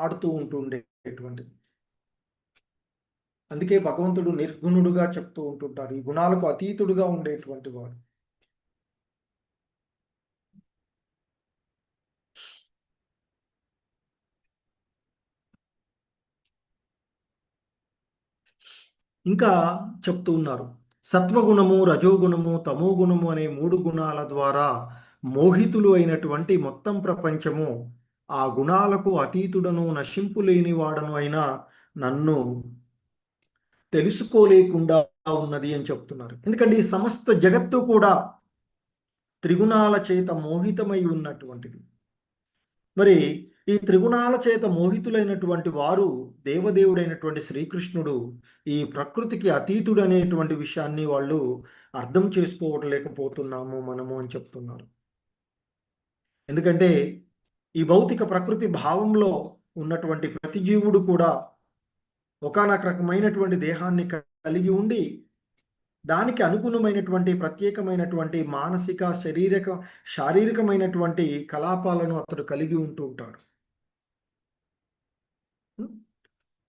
ఆడుతూ ఉండేటువంటిది. అందుకే భగవంతుడు నిర్గుణుడుగా చెప్తూ ఉంటుంటారు, ఈ గుణాలకు అతీతుడుగా ఉండేటువంటి వాడు. ఇంకా చెప్తూ ఉన్నారు, సత్వగుణము, రజోగుణము, తమో గుణము అనే 3 గుణాల ద్వారా మోహితులు అయినటువంటి మొత్తం ప్రపంచము ఆ గుణాలకు అతీతుడను, నశింపు లేని వాడను అయినా నన్ను తెలుసుకోలేకుండా ఉన్నది అని చెప్తున్నారు. ఎందుకంటే ఈ సమస్త జగత్తు కూడా త్రిగుణాల చేత మోహితమై ఉన్నటువంటిది. మరి ఈ త్రిగుణాల చేత మోహితులైనటువంటి వారు దేవదేవుడైనటువంటి శ్రీకృష్ణుడు ఈ ప్రకృతికి అతీతుడు అనేటువంటి విషయాన్ని వాళ్ళు అర్థం చేసుకోవట్లేకపోతున్నాము మనము అని చెప్తున్నారు. ఎందుకంటే ఈ భౌతిక ప్రకృతి భావంలో ఉన్నటువంటి ప్రతి జీవుడు కూడా ఒకానొక రకమైనటువంటి దేహాన్ని కలిగి ఉండి దానికి అనుగుణమైనటువంటి ప్రత్యేకమైనటువంటి మానసిక శారీరకమైనటువంటి కలాపాలను అతడు కలిగి ఉంటూ ఉంటాడు.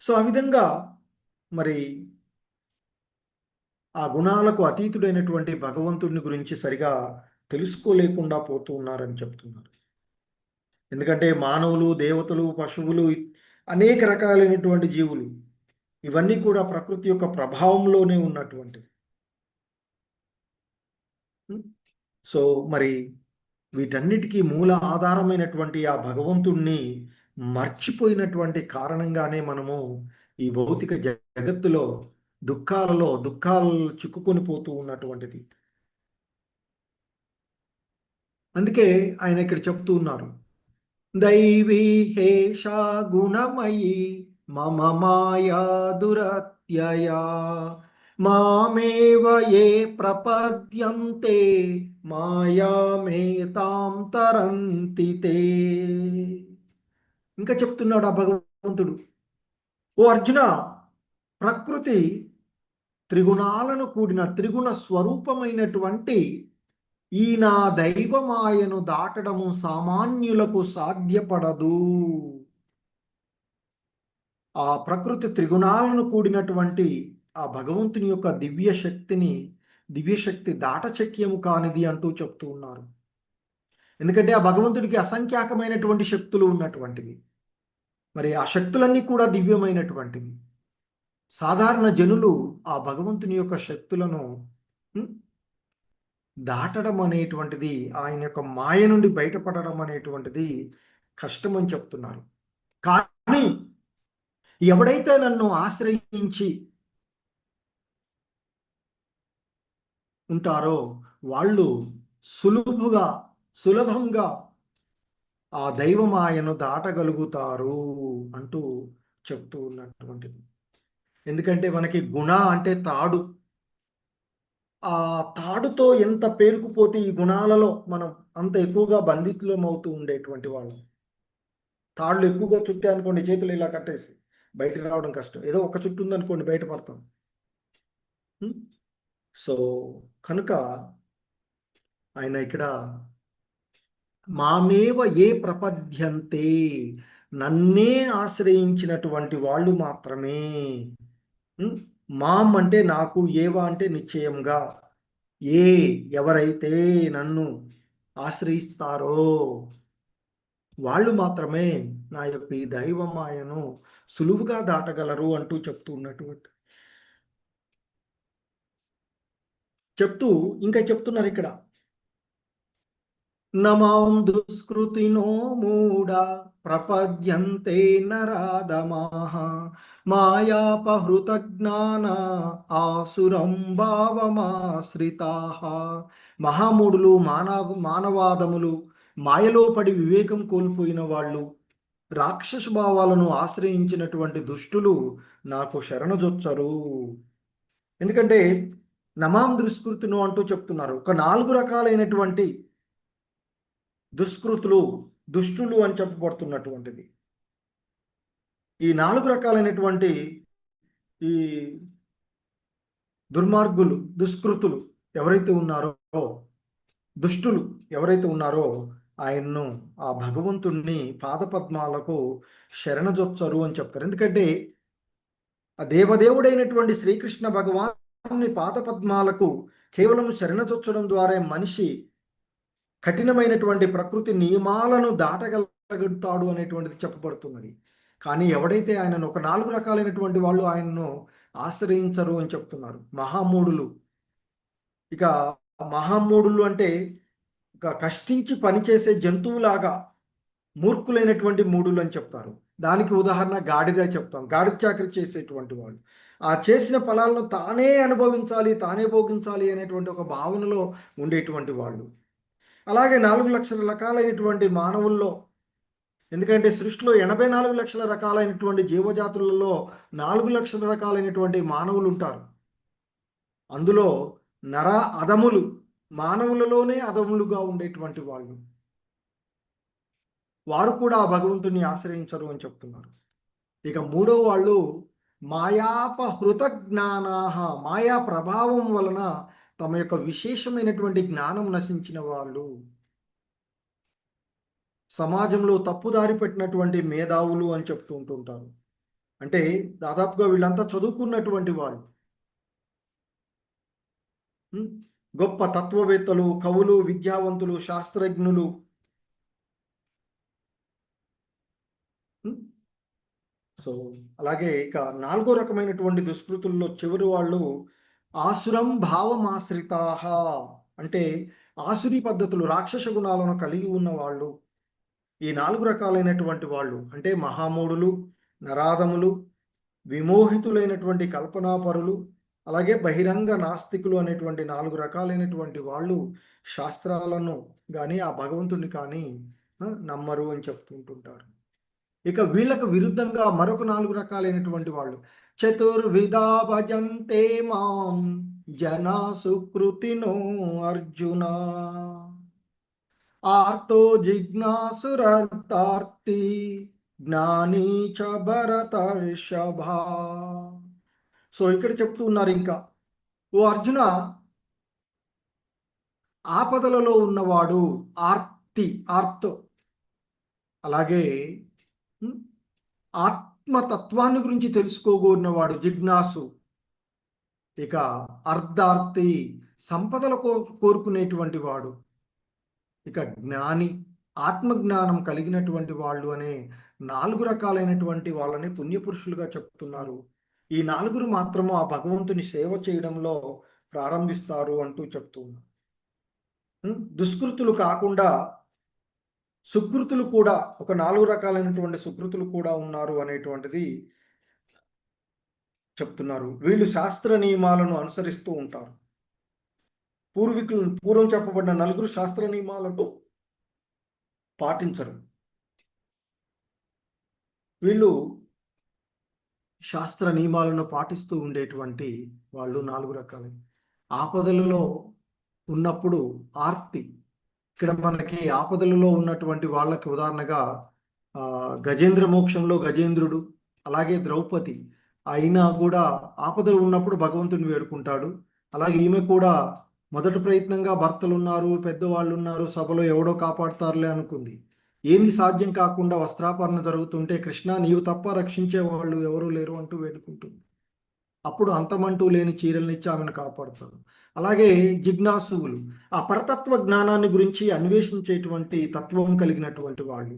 సో ఆ విధంగా మరి ఆ గుణాలకు అతీతుడైనటువంటి భగవంతుడిని గురించి సరిగా తెలుసుకోలేకుండా పోతూ ఉన్నారని చెప్తున్నారు. ఎందుకంటే మానవులు, దేవతలు, పశువులు, అనేక రకాలైనటువంటి జీవులు ఇవన్నీ కూడా ప్రకృతి యొక్క ప్రభావంలోనే ఉన్నటువంటి. సో మరి వీటన్నిటికీ మూల ఆధారమైనటువంటి ఆ భగవంతుణ్ణి మర్చిపోయినటువంటి కారణంగానే మనము ఈ భౌతిక జగత్తులో దుఃఖాలు చిక్కుకొని పోతూ ఉన్నటువంటిది. అందుకే ఆయన ఇక్కడ చెప్తూ ఉన్నారు, దైవీ హేషా గుణమయీ మమ మాయా దురత్యయా మామేవ ఏ ప్రపద్యంతే మాయామేతాం తరంతి తే. ఇంకా చెప్తున్నాడు ఆ భగవంతుడు, ఓ అర్జున, ప్రకృతి త్రిగుణాలను కూడిన త్రిగుణ స్వరూపమైనటువంటి ఈ నా దైవమాయను దాటడము సామాన్యులకు సాధ్యపడదు. ఆ ప్రకృతి త్రిగుణాలను కూడినటువంటి ఆ భగవంతుని యొక్క దివ్యశక్తి దాటచక్యము కానిది అంటూ చెప్తూ ఉన్నారు. ఎందుకంటే ఆ భగవంతుడికి అసంఖ్యాకమైనటువంటి శక్తులు ఉన్నటువంటివి. మరి ఆ శక్తులన్నీ కూడా దివ్యమైనటువంటివి. సాధారణ జనులు ఆ భగవంతుని యొక్క శక్తులను ఉమ్, దాటడం అనేటువంటిది, ఆయన యొక్క మాయ నుండి బయటపడడం అనేటువంటిది కష్టం అని చెప్తున్నారు. కానీ ఎవడైతే నన్ను ఆశ్రయించి ఉంటారో వాళ్ళు సులభంగా ఆ దైవమాయను దాటగలుగుతారు అంటూ చెప్తూ ఉన్నటువంటిది. ఎందుకంటే మనకి గుణ అంటే తాడు. ఆ తాడుతో ఎంత పేరుకుపోతే ఈ గుణాలలో మనం అంత ఎక్కువగా బంధితులం అవుతూ ఉండేటువంటి వాళ్ళం. తాళ్ళు ఎక్కువగా చుట్టే అనుకోండి, చేతులు ఇలా కట్టేసి బయటకు రావడం కష్టం. ఏదో ఒక చుట్టు ఉందనుకోండి, బయటపడతాం. సో కనుక ఆయన ఇక్కడ మామేవ ఏ ప్రపద్యంతే, నన్నే ఆశ్రయించినటువంటి వాళ్ళు మాత్రమే. మాం అంటే నాకు, ఏవ అంటే నిశ్చయంగా, ఏ ఎవరైతే నన్ను ఆశ్రయిస్తారో వాళ్ళు మాత్రమే నా యొక్క ఈ దైవమాయను సులువుగా దాటగలరు అంటూ చెప్తూ ఇంకా చెప్తున్నారు ఇక్కడ. నమాం దుష్కృతినో మూఢ ప్రపద్యంతే నరాధమాః మాయాపహృత జ్ఞాన ఆసురం భావమాశ్రితాః. మహామూఢులు, మానవాదములు, మాయలో పడి వివేకం కోల్పోయిన వాళ్ళు, రాక్షస భావాలను ఆశ్రయించినటువంటి దుష్టులు నాకు శరణజొచ్చరు. ఎందుకంటే నమాం దుష్కృతినో అంటూ చెప్తున్నారు. ఒక 4 రకాలైనటువంటి దుష్టులు అని చెప్పబడుతున్నటువంటిది. ఈ 4 రకాలైనటువంటి ఈ దుర్మార్గులు, దుష్కృతులు ఎవరైతే ఉన్నారో, దుష్టులు ఎవరైతే ఉన్నారో ఆయన్ను, ఆ భగవంతుణ్ణి పాదపద్మాలకు శరణజొచ్చరు అని చెప్తారు. ఎందుకంటే ఆ దేవదేవుడైనటువంటి శ్రీకృష్ణ భగవాన్ని పాదపద్మాలకు కేవలం శరణజొచ్చడం ద్వారా మనిషి కఠినమైనటువంటి ప్రకృతి నియమాలను దాటగలుగుతాడు అనేటువంటిది చెప్పబడుతున్నది. కానీ ఎవడైతే ఆయనను, ఒక 4 రకాలైనటువంటి వాళ్ళు ఆయనను ఆశ్రయించరు అని చెప్తున్నారు. మహామూఢులు. ఇక మహామూఢులు అంటే ఇక కష్టించి పనిచేసే జంతువులాగా మూర్ఖులైనటువంటి మూఢులు అని చెప్తారు. దానికి ఉదాహరణ గాడిద చెప్తాం. గాడిద చాకరీ చేసేటువంటి వాళ్ళు. ఆ చేసిన ఫలాలను తానే అనుభవించాలి, తానే భోగించాలి అనేటువంటి ఒక భావనలో ఉండేటువంటి వాళ్ళు. అలాగే 4 లక్షల రకాలైనటువంటి మానవుల్లో, ఎందుకంటే సృష్టిలో 84 లక్షల రకాలైనటువంటి జీవజాతులలో 4 లక్షల రకాలైనటువంటి మానవులు ఉంటారు. అందులో అధములు, మానవులలోనే అధములుగా ఉండేటువంటి వాళ్ళు, వారు కూడా ఆ భగవంతుని ఆశ్రయించరు అని చెప్తున్నారు. ఇక 3వ వాళ్ళు మాయాపహృత జ్ఞానాహ, మాయా ప్రభావం వలన తమ యొక్క విశేషమైనటువంటి జ్ఞానం నశించిన వాళ్ళు, సమాజంలో తప్పుదారి పెట్టినటువంటి మేధావులు అని చెప్తూ ఉంటుంటారు. అంటే దాదాపుగా వీళ్ళంతా చదువుకున్నటువంటి వాళ్ళు, గొప్ప తత్వవేత్తలు, కవులు, విద్యావంతులు, శాస్త్రజ్ఞులు. సో అలాగే ఇక 4వ రకమైనటువంటి దుష్కృతుల్లో చివరి వాళ్ళు ఆసురం భావమాశ్రితాహ, అంటే ఆసురి పద్ధతులు, రాక్షస గుణాలను కలిగి ఉన్న వాళ్ళు. ఈ 4 రకాలైనటువంటి వాళ్ళు అంటే మహామూఢులు, నరాధములు, విమోహితులైనటువంటి కల్పనాపరులు, అలాగే బహిరంగ నాస్తికులు అనేటువంటి 4 రకాలైనటువంటి వాళ్ళు శాస్త్రాలను కానీ ఆ భగవంతుని కానీ నమ్మరు అని చెప్తుంటుంటారు. ఇక వీళ్ళకు విరుద్ధంగా మరొక 4 రకాలైనటువంటి వాళ్ళు చతుర్విధా భజంతే మాం జనా సుకృతినో అర్జున ఆర్తో జిజ్ఞాసురర్థార్థి జ్ఞానీ చ భరతర్షభ. సో ఇక్కడ చెప్తూ ఉన్నారు ఇంకా, ఓ అర్జున, ఆపదలలో ఉన్నవాడు ఆర్తో, అలాగే ఆత్మతత్వాన్ని గురించి తెలుసుకోగోరినవాడు జిజ్ఞాసు, ఇక అర్ధార్థి సంపదల కోరుకునేటువంటి వాడు, ఇక జ్ఞాని, ఆత్మజ్ఞానం కలిగినటువంటి వాళ్ళు అనే 4 రకాలైనటువంటి వాళ్ళని పుణ్యపురుషులుగా చెప్తున్నారు. ఈ 4 మాత్రము ఆ భగవంతుని సేవ చేయడంలో ప్రారంభిస్తారు అంటూ చెప్తున్నారు. దుష్కృతులు కాకుండా సుకృతులు కూడా, ఒక 4 రకాలైనటువంటి సుకృతులు కూడా ఉన్నారు అనేటువంటిది చెప్తున్నారు. వీళ్ళు శాస్త్ర నియమాలను అనుసరిస్తూ ఉంటారు. పూర్వం చెప్పబడిన 4 శాస్త్ర నియమాలను పాటించరు. వీళ్ళు శాస్త్ర నియమాలను పాటిస్తూ ఉండేటువంటి వాళ్ళు 4 రకాలు. ఆపదలలో ఉన్నప్పుడు ఆర్తి, ఇక్కడ మనకి ఆపదలలో ఉన్నటువంటి వాళ్ళకి ఉదాహరణగా గజేంద్ర మోక్షంలో గజేంద్రుడు, అలాగే ద్రౌపది అయినా కూడా ఆపదలు ఉన్నప్పుడు భగవంతుని వేడుకుంటాడు. అలాగే ఈమె కూడా మొదటి ప్రయత్నంగా భర్తలు ఉన్నారు, పెద్దవాళ్ళు ఉన్నారు, సభలో ఎవడో కాపాడుతారులే అనుకుంది. ఏంది సాధ్యం కాకుండా వస్త్రాపరణ జరుగుతుంటే కృష్ణ నీవు తప్ప రక్షించే వాళ్ళు ఎవరూ లేరు అంటూ వేడుకుంటుంది. అప్పుడు అంతమంటూ లేని చీరలనిచ్చి ఆమెను కాపాడుతారు. అలాగే జిజ్ఞాసువులు ఆ పరతత్వ జ్ఞానాన్ని గురించి అన్వేషించేటువంటి తత్వం కలిగినటువంటి వాళ్ళు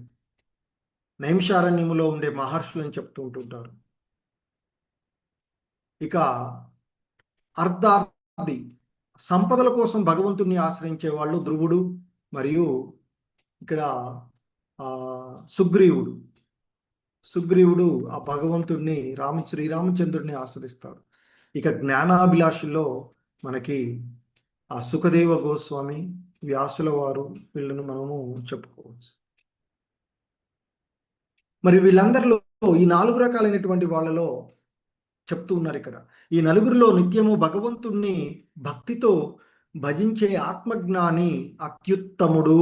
నైమిషారణ్యములో ఉండే మహర్షులు అని చెప్తూ ఉంటుంటారు. ఇక అర్ధార్థి, సంపదల కోసం భగవంతుణ్ణి ఆశ్రయించే వాళ్ళు ధ్రువుడు మరియు ఇక్కడ సుగ్రీవుడు. సుగ్రీవుడు ఆ భగవంతుడిని శ్రీరామచంద్రుడిని ఆశ్రయిస్తాడు. ఇక జ్ఞానాభిలాషుల్లో మనకి ఆ సుఖదేవ గోస్వామి, వ్యాసుల వారు, వీళ్ళను మనము చెప్పుకోవచ్చు. మరి వీళ్ళందరిలో ఈ 4 రకాలైనటువంటి వాళ్ళలో చెప్తూ ఉన్నారు ఇక్కడ. ఈ నలుగురిలో నిత్యము భగవంతుణ్ణి భక్తితో భజించే ఆత్మజ్ఞాని అత్యుత్తముడు.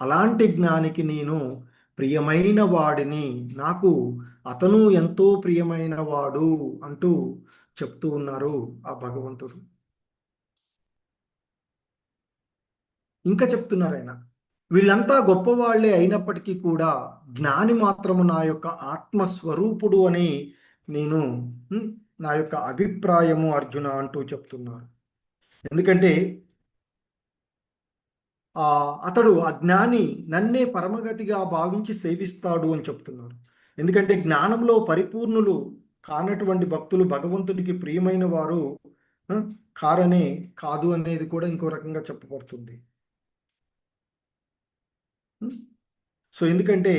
అలాంటి జ్ఞానికి నేను ప్రియమైన వాడిని, నాకు అతను ఎంతో ప్రియమైన వాడు అంటూ చెప్తూ ఉన్నారు ఆ భగవంతుడు. ఇంకా చెప్తున్నారు ఆయన, వీళ్ళంతా గొప్పవాళ్లే అయినప్పటికీ కూడా జ్ఞాని మాత్రము నా యొక్క ఆత్మస్వరూపుడు అని నేను నా యొక్క అభిప్రాయము అర్జున అంటూ చెప్తున్నారు. ఎందుకంటే అతడు అజ్ఞాని నన్నే పరమగతిగా భావించి సేవిస్తాడు అని చెప్తున్నారు. ఎందుకంటే జ్ఞానంలో పరిపూర్ణులు కానటువంటి భక్తులు భగవంతుడికి ప్రియమైన వారు కారనే కాదు అనేది కూడా ఇంకో రకంగా చెప్పబడుతుంది. సో ఎందుకంటే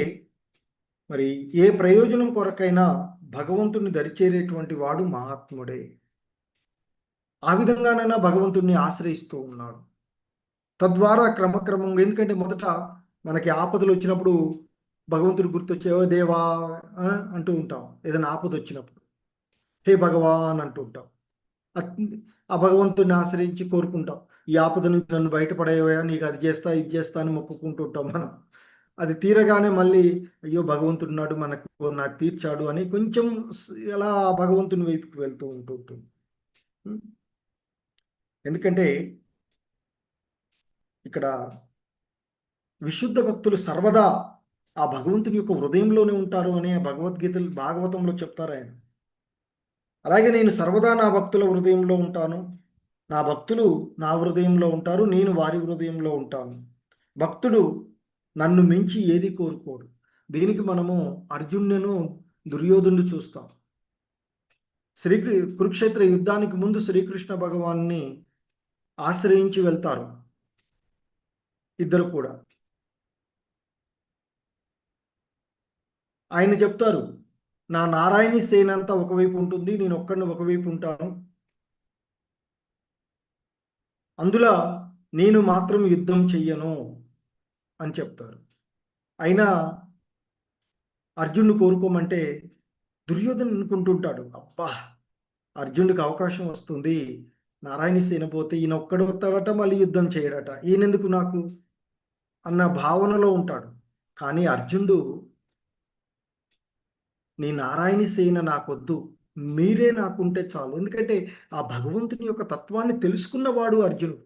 మరి ఏ ప్రయోజనం కొరకైనా భగవంతుని దరిచేరేటువంటి వాడు మహాత్ముడే. ఆ విధంగానైనా భగవంతుణ్ణి ఆశ్రయిస్తూ ఉన్నాడు. తద్వారా క్రమక్రమంగా, ఎందుకంటే మొదట మనకి ఆపదలు వచ్చినప్పుడు భగవంతుడు గుర్తొచ్చే దేవా అంటూ ఉంటాం. ఏదైనా ఆపద వచ్చినప్పుడు హే భగవాన్ అంటూ ఉంటాం. ఆ భగవంతుడిని ఆశ్రయించి కోరుకుంటాం, ఈ ఆపద నుంచి నన్ను బయటపడేవా, నీకు అది చేస్తా ఇది చేస్తా అని మొక్కుకుంటూ ఉంటాం మనం. అది తీరగానే మళ్ళీ అయ్యో భగవంతుడున్నాడు మనకు, నాకు తీర్చాడు అని కొంచెం ఎలా భగవంతుని వైపుకి వెళ్తూ ఉంటుంది. ఎందుకంటే ఇక్కడ విశుద్ధ భక్తులు సర్వదా ఆ భగవంతుని యొక్క హృదయంలోనే ఉంటారు అనే భాగవతంలో చెప్తారు ఆయన. అలాగే నేను సర్వదా నా భక్తుల హృదయంలో ఉంటాను, నా భక్తులు నా హృదయంలో ఉంటారు, నేను వారి హృదయంలో ఉంటాను. భక్తుడు నన్ను మించి ఏది కోరుకోడు. దీనికి మనము అర్జునును దుర్యోధనుడు చూస్తాం. కురుక్షేత్ర యుద్ధానికి ముందు శ్రీకృష్ణ భగవాన్ని ఆశ్రయించి వెళ్తారు ఇద్దరు కూడా. ఆయన చెప్తారు, నా నారాయణి సేన అంతా ఒకవైపు ఉంటుంది, నేను ఒక్కడిని ఒకవైపు ఉంటాను, అందులో నేను మాత్రం యుద్ధం చెయ్యను అని చెప్తారు. అయినా అర్జునుడు కోరుకోమంటే దుర్యోధను అనుకుంటుంటాడు, అబ్బా అర్జునుడికి అవకాశం వస్తుంది, నారాయణ సేన పోతే ఈయన ఒక్కడు వస్తాడట, మళ్ళీ యుద్ధం చేయడట, ఈయనెందుకు నాకు అన్న భావనలో ఉంటాడు. కానీ అర్జునుడు నీ నారాయణ సేన నాకొద్దు, మీరే నాకుంటే చాలు. ఎందుకంటే ఆ భగవంతుని యొక్క తత్వాన్ని తెలుసుకున్నవాడు అర్జునుడు.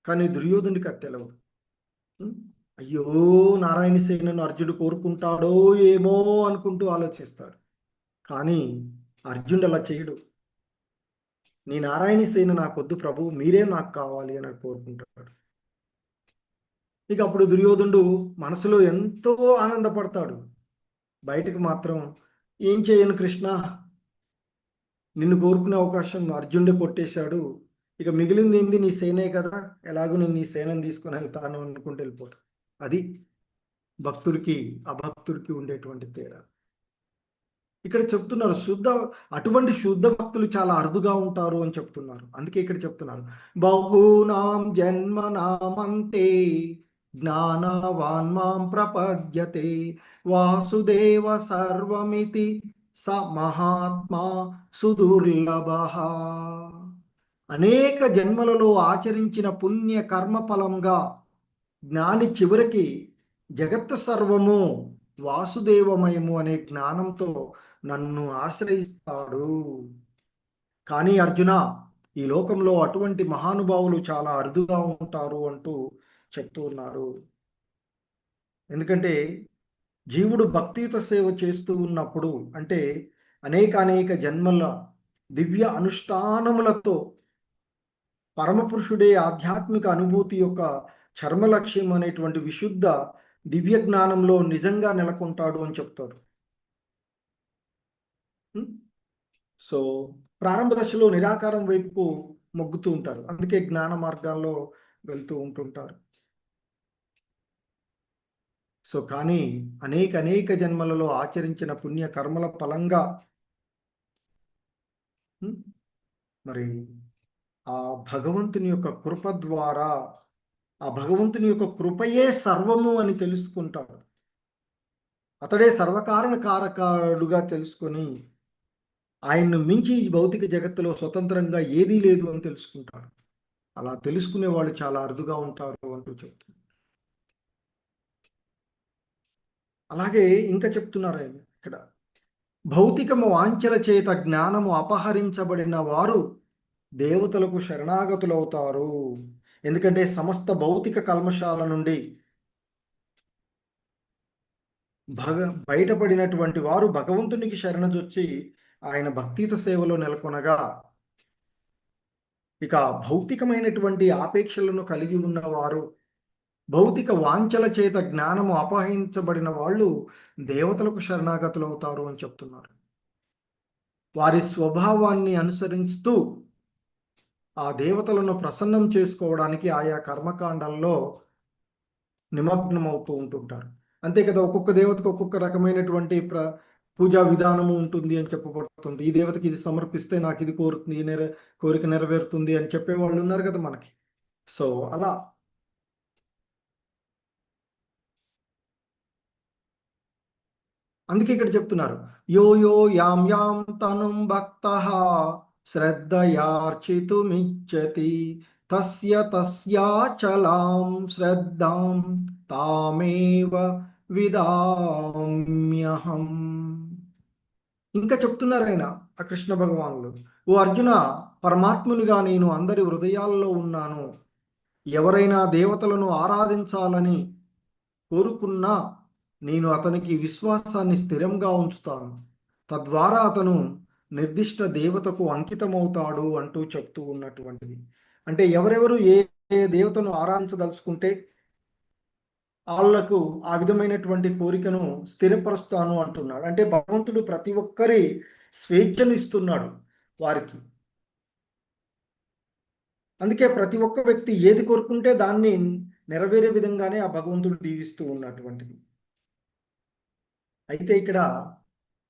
కానీ దుర్యోధనుడికి అది తెలవదు. అయ్యో నారాయణ సేనను అర్జునుడు కోరుకుంటాడో ఏమో అనుకుంటూ ఆలోచిస్తాడు. కానీ అర్జునుడు అలా చేయడు. నీ నారాయణి సేన నాకొద్దు ప్రభు, మీరే నాకు కావాలి అని కోరుకుంటాడు. ఇక అప్పుడు దుర్యోధనుడు మనసులో ఎంతో ఆనందపడతాడు, బయటకు మాత్రం ఏం చేయను కృష్ణ, నిన్ను కోరుకునే అవకాశం అర్జునుడే కొట్టేశాడు, ఇక మిగిలింది ఏంది నీ సేనే కదా, ఎలాగో నేను నీ సేనని తీసుకొని వెళ్తాను అనుకుంటూ వెళ్ళిపోతాడు. అది భక్తుడికి అభక్తుడికి ఉండేటువంటి తేడా. ఇక్కడ చెప్తున్నారు అటువంటి శుద్ధ భక్తులు చాలా అరుదుగా ఉంటారు అని చెప్తున్నారు. అందుకే ఇక్కడ చెప్తున్నారు, బహూనాం జన్మనామంతే జ్ఞానవాన్ మాం ప్రపద్యతే వాసుదేవ సర్వమితి స మహాత్మా సుదుర్లభ. అనేక జన్మలలో ఆచరించిన పుణ్య కర్మ ఫలంగా జ్ఞాని చివరికి జగత్తు సర్వము వాసుదేవమయము అనే జ్ఞానంతో నన్ను ఆశ్రయిస్తాడు. కానీ అర్జున, ఈ లోకంలో అటువంటి మహానుభావులు చాలా అరుదుగా ఉంటారు అంటూ చెప్తూ ఉన్నారు. ఎందుకంటే జీవుడు భక్తియుత సేవ చేస్తూ ఉన్నప్పుడు, అంటే అనేక జన్మల దివ్య అనుష్ఠానములతో పరమపురుషుడే ఆధ్యాత్మిక అనుభూతి యొక్క చర్మ లక్ష్యం అనేటువంటి విశుద్ధ దివ్య జ్ఞానంలో నిజంగా నెలకొంటాడు అని చెప్తారు. సో ప్రారంభ దశలో నిరాకారం వైపుకు మొగ్గుతూ ఉంటారు, అందుకే జ్ఞాన మార్గాల్లో వెళ్తూ ఉంటుంటారు. సో కానీ అనేక జన్మలలో ఆచరించిన పుణ్య కర్మల ఫలంగా మరి ఆ భగవంతుని యొక్క కృప ద్వారా, ఆ భగవంతుని యొక్క కృపయే సర్వము అని తెలుసుకుంటాడు. అతడే సర్వకారణ కారకాడుగా తెలుసుకొని ఆయన్ను మించి భౌతిక జగత్తులో స్వతంత్రంగా ఏదీ లేదు అని తెలుసుకుంటాడు. అలా తెలుసుకునే వాళ్ళు చాలా అరుదుగా ఉంటారు అంటూ చెప్తున్నారు. అలాగే ఇంకా చెప్తున్నారు ఆయన ఇక్కడ, భౌతికము వాంఛల చేత జ్ఞానము అపహరించబడిన వారు దేవతలకు శరణాగతులవుతారు. ఎందుకంటే సమస్త భౌతిక కల్మషాల నుండి బయటపడినటువంటి వారు భగవంతునికి శరణజొచ్చి ఆయన భక్తియుత సేవలో నెలకొనగా, ఇక భౌతికమైనటువంటి ఆపేక్షలను కలిగి ఉన్నవారు, భౌతిక వాంఛల చేత జ్ఞానము అపహరించబడిన వాళ్ళు దేవతలకు శరణాగతులు అవుతారు అని చెప్తున్నారు. వారి స్వభావాన్ని అనుసరిస్తూ ఆ దేవతలను ప్రసన్నం చేసుకోవడానికి ఆయా కర్మకాండాల్లో నిమగ్నమవుతూ ఉంటుంటారు. అంతే కదా, ఒక్కొక్క దేవతకు ఒక్కొక్క రకమైనటువంటి పూజా విధానము ఉంటుంది అని చెప్పబడుతుంది. ఈ దేవతకి ఇది సమర్పిస్తే నాకు ఇది కోరుతుంది, కోరిక నెరవేరుతుంది అని చెప్పే వాళ్ళు ఉన్నారు కదా మనకి. సో అలా అందుకే ఇక్కడ చెప్తున్నారు, యో యో యాం యాం తనుం భక్తః శ్రద్ధయార్చితుమిచ్చతి తస్య తస్యాచలాం శ్రద్ధాం తామేవ విదామ్యహం. ఇంకా చెప్తున్నారు ఆయన ఆ కృష్ణ భగవానులు, ఓ అర్జున, పరమాత్మునిగా నేను అందరి హృదయాల్లో ఉన్నాను. ఎవరైనా దేవతలను ఆరాధించాలని కోరుకున్నా నేను అతనికి విశ్వాసాన్ని స్థిరంగా ఉంచుతాను, తద్వారా అతను నిర్దిష్ట దేవతకు అంకితమవుతాడు అంటూ చెప్తూ ఉన్నటువంటిది. అంటే ఎవరెవరు ఏ దేవతను ఆరాధించదలుచుకుంటే వాళ్ళకు ఆ విధమైనటువంటి కోరికను స్థిరపరుస్తాను అంటున్నాడు. అంటే భగవంతుడు ప్రతి ఒక్కరి స్వేచ్ఛను ఇస్తున్నాడు వారికి. అందుకే ప్రతి ఒక్క వ్యక్తి ఏది కోరుకుంటే దాన్ని నెరవేరే విధంగానే ఆ భగవంతుడు దీవిస్తూ ఉన్నటువంటిది. అయితే ఇక్కడ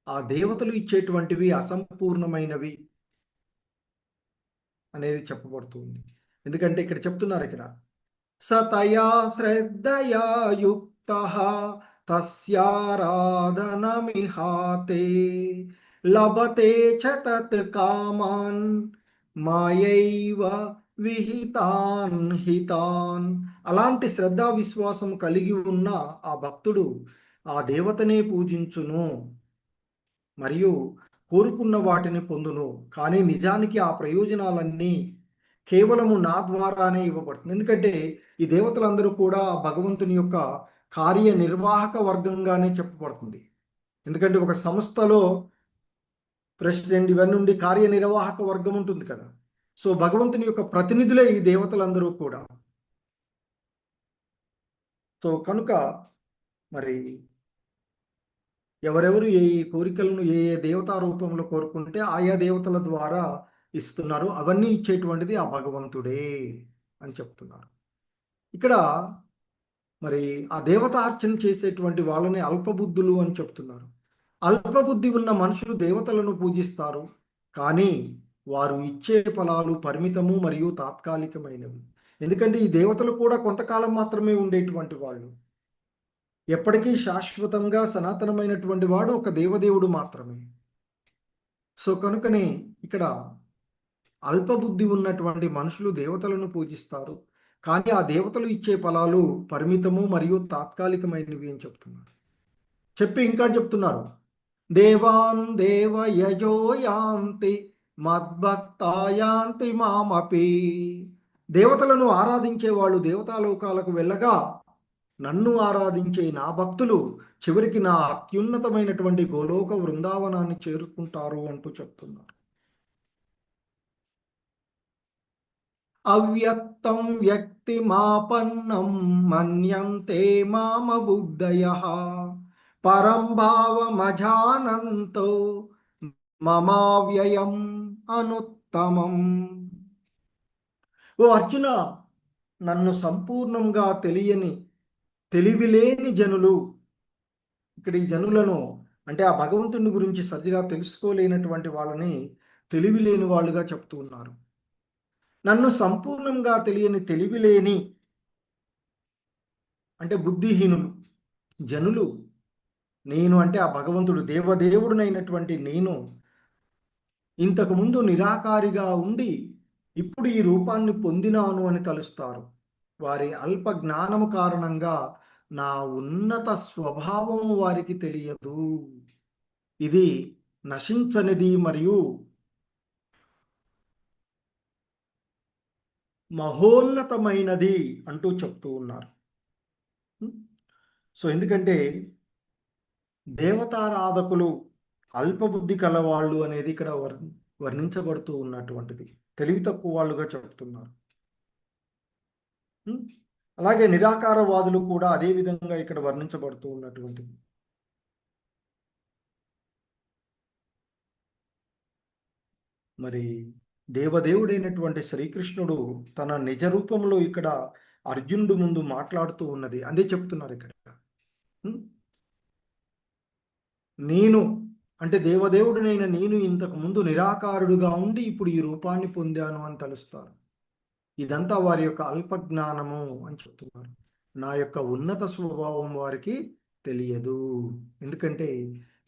ఆ దేవతలు ఇచ్చేటువంటివి అసంపూర్ణమైనవి అనేది చెప్పబడుతుంది. ఎందుకంటే ఇక్కడ చెప్తున్నారు, ఇక్కడ సతయా శ్రద్ధయా యుక్తః తస్యారాధనమిహాతే లభతే చ తత్ కామాన్ మాయైవ విహితాన్ హితాన్. అలాంటి శ్రద్ధా విశ్వాసం కలిగి ఉన్న ఆ భక్తుడు ఆ దేవతనే పూజించును మరియు కోరుకున్న వాటిని పొందును. కానీ నిజానికి ఆ ప్రయోజనాలన్నీ కేవలము నా ద్వారానే ఇవ్వబడుతుంది. ఎందుకంటే ఈ దేవతలందరూ కూడా భగవంతుని యొక్క కార్యనిర్వాహక వర్గంగానే చెప్పబడుతుంది. ఎందుకంటే ఒక సంస్థలో ప్రెసిడెంట్ ఇవన్నీ నుండి కార్యనిర్వాహక వర్గం ఉంటుంది కదా. సో భగవంతుని యొక్క ప్రతినిధులే ఈ దేవతలందరూ కూడా. సో కనుక మరి ఎవరెవరు ఏ ఏ కోరికలను ఏ ఏ దేవతా రూపంలో కోరుకుంటే ఆయా దేవతల ద్వారా ఇస్తున్నారు, అవన్నీ ఇచ్చేటువంటిది ఆ భగవంతుడే అని చెప్తున్నారు. ఇక్కడ మరి ఆ దేవతార్చన చేసేటువంటి వాళ్ళని అల్పబుద్ధులు అని చెప్తున్నారు. అల్పబుద్ధి ఉన్న మనుషులు దేవతలను పూజిస్తారు, కానీ వారు ఇచ్చే ఫలాలు పరిమితము మరియు తాత్కాలికమైనవి. ఎందుకంటే ఈ దేవతలు కూడా కొంతకాలం మాత్రమే ఉండేటువంటి వాళ్ళు. ఎప్పటికీ శాశ్వతంగా సనాతనమైనటువంటి వాడు ఒక దేవదేవుడు మాత్రమే. సో కనుకనే ఇక్కడ అల్పబుద్ధి ఉన్నటువంటి మనుషులు దేవతలను పూజిస్తారు, కానీ ఆ దేవతలు ఇచ్చే ఫలాలు పరిమితము మరియు తాత్కాలికమైనవి అని చెప్తున్నారు. చెప్పి ఇంకా చెప్తున్నారు, దేవాన్ దేవయజో యాంతి మద్భక్తాయాంతి మామపి. దేవతలను ఆరాధించే వాళ్ళు దేవతాలోకాలకు వెళ్ళగా నన్ను ఆరాధించే నా భక్తులు చివరికి నా అత్యున్నతమైనటువంటి గోలోక బృందావనాన్ని చేరుకుంటారు అంటూ చెప్తున్నారు. అవ్యక్తం వ్యక్తిమాపన్నం మన్యంతే మామ బుద్ధయః పరం భావమజానంతో మమావ్యయం అనుత్తమం. ఓ అర్జున, నన్ను సంపూర్ణంగా తెలివిలేని జనులు, ఇక్కడ ఈ జనులను అంటే ఆ భగవంతుని గురించి సరిగా తెలుసుకోలేనటువంటి వాళ్ళని తెలివిలేని వాళ్ళుగా చెప్తూ ఉన్నారు. నన్ను సంపూర్ణంగా తెలివిలేని అంటే బుద్ధిహీనులు జనులు, నేను అంటే ఆ భగవంతుడు దేవదేవుడునైనటువంటి నేను ఇంతకుముందు నిరాకారిగా ఉండి ఇప్పుడు ఈ రూపాన్ని పొందినాను అని తలుస్తారు. వారి అల్ప జ్ఞానము కారణంగా నా ఉన్నత స్వభావం వారికి తెలియదు. ఇది నశించనిది మరియు మహోన్నతమైనది అంటూ చెప్తూ ఉన్నారు. సో ఎందుకంటే దేవతారాధకులు అల్పబుద్ధి కలవాళ్ళు అనేది ఇక్కడ వర్ణించబడుతూ ఉన్నటువంటిది. తెలివి తక్కువ వాళ్ళుగా చెప్తున్నారు. అలాగే నిరాకారవాదులు కూడా అదే విధంగా ఇక్కడ వర్ణించబడుతూ ఉన్నటువంటిది. మరి దేవదేవుడైనటువంటి శ్రీకృష్ణుడు తన నిజ రూపంలో ఇక్కడ అర్జునుడు ముందు మాట్లాడుతూ ఉన్నది అదే చెప్తున్నారు ఇక్కడ. నేను అంటే దేవదేవుడినైన నేను ఇంతకు ముందు నిరాకారుడుగా ఉండి ఇప్పుడు ఈ రూపాన్ని పొందాను అని తలుస్తారు. ఇదంతా వారి యొక్క అల్పజ్ఞానము అని చెప్తున్నారు. నా యొక్క ఉన్నత స్వభావం వారికి తెలియదు, ఎందుకంటే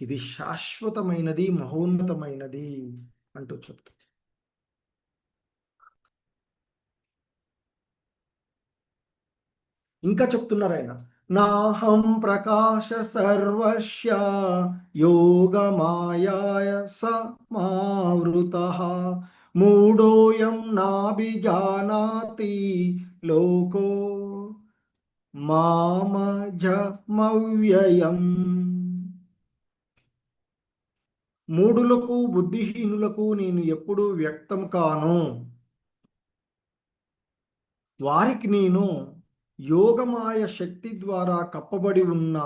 ఇది శాశ్వతమైనది మహోన్నతమైనది అంటూ చెప్తారు. ఇంకా చెప్తున్నారు ఆయన, నాహం ప్రకాశ సర్వస్య యోగమాయాయ సమావృతః మూఢోయం నాభిజానాతి లోకో మామజమవ్యయం. మూఢులకు బుద్ధిహీనులకు నేను ఎప్పుడూ వ్యక్తం కాను, వారికి నేను యోగమాయ శక్తి ద్వారా కప్పబడి ఉన్న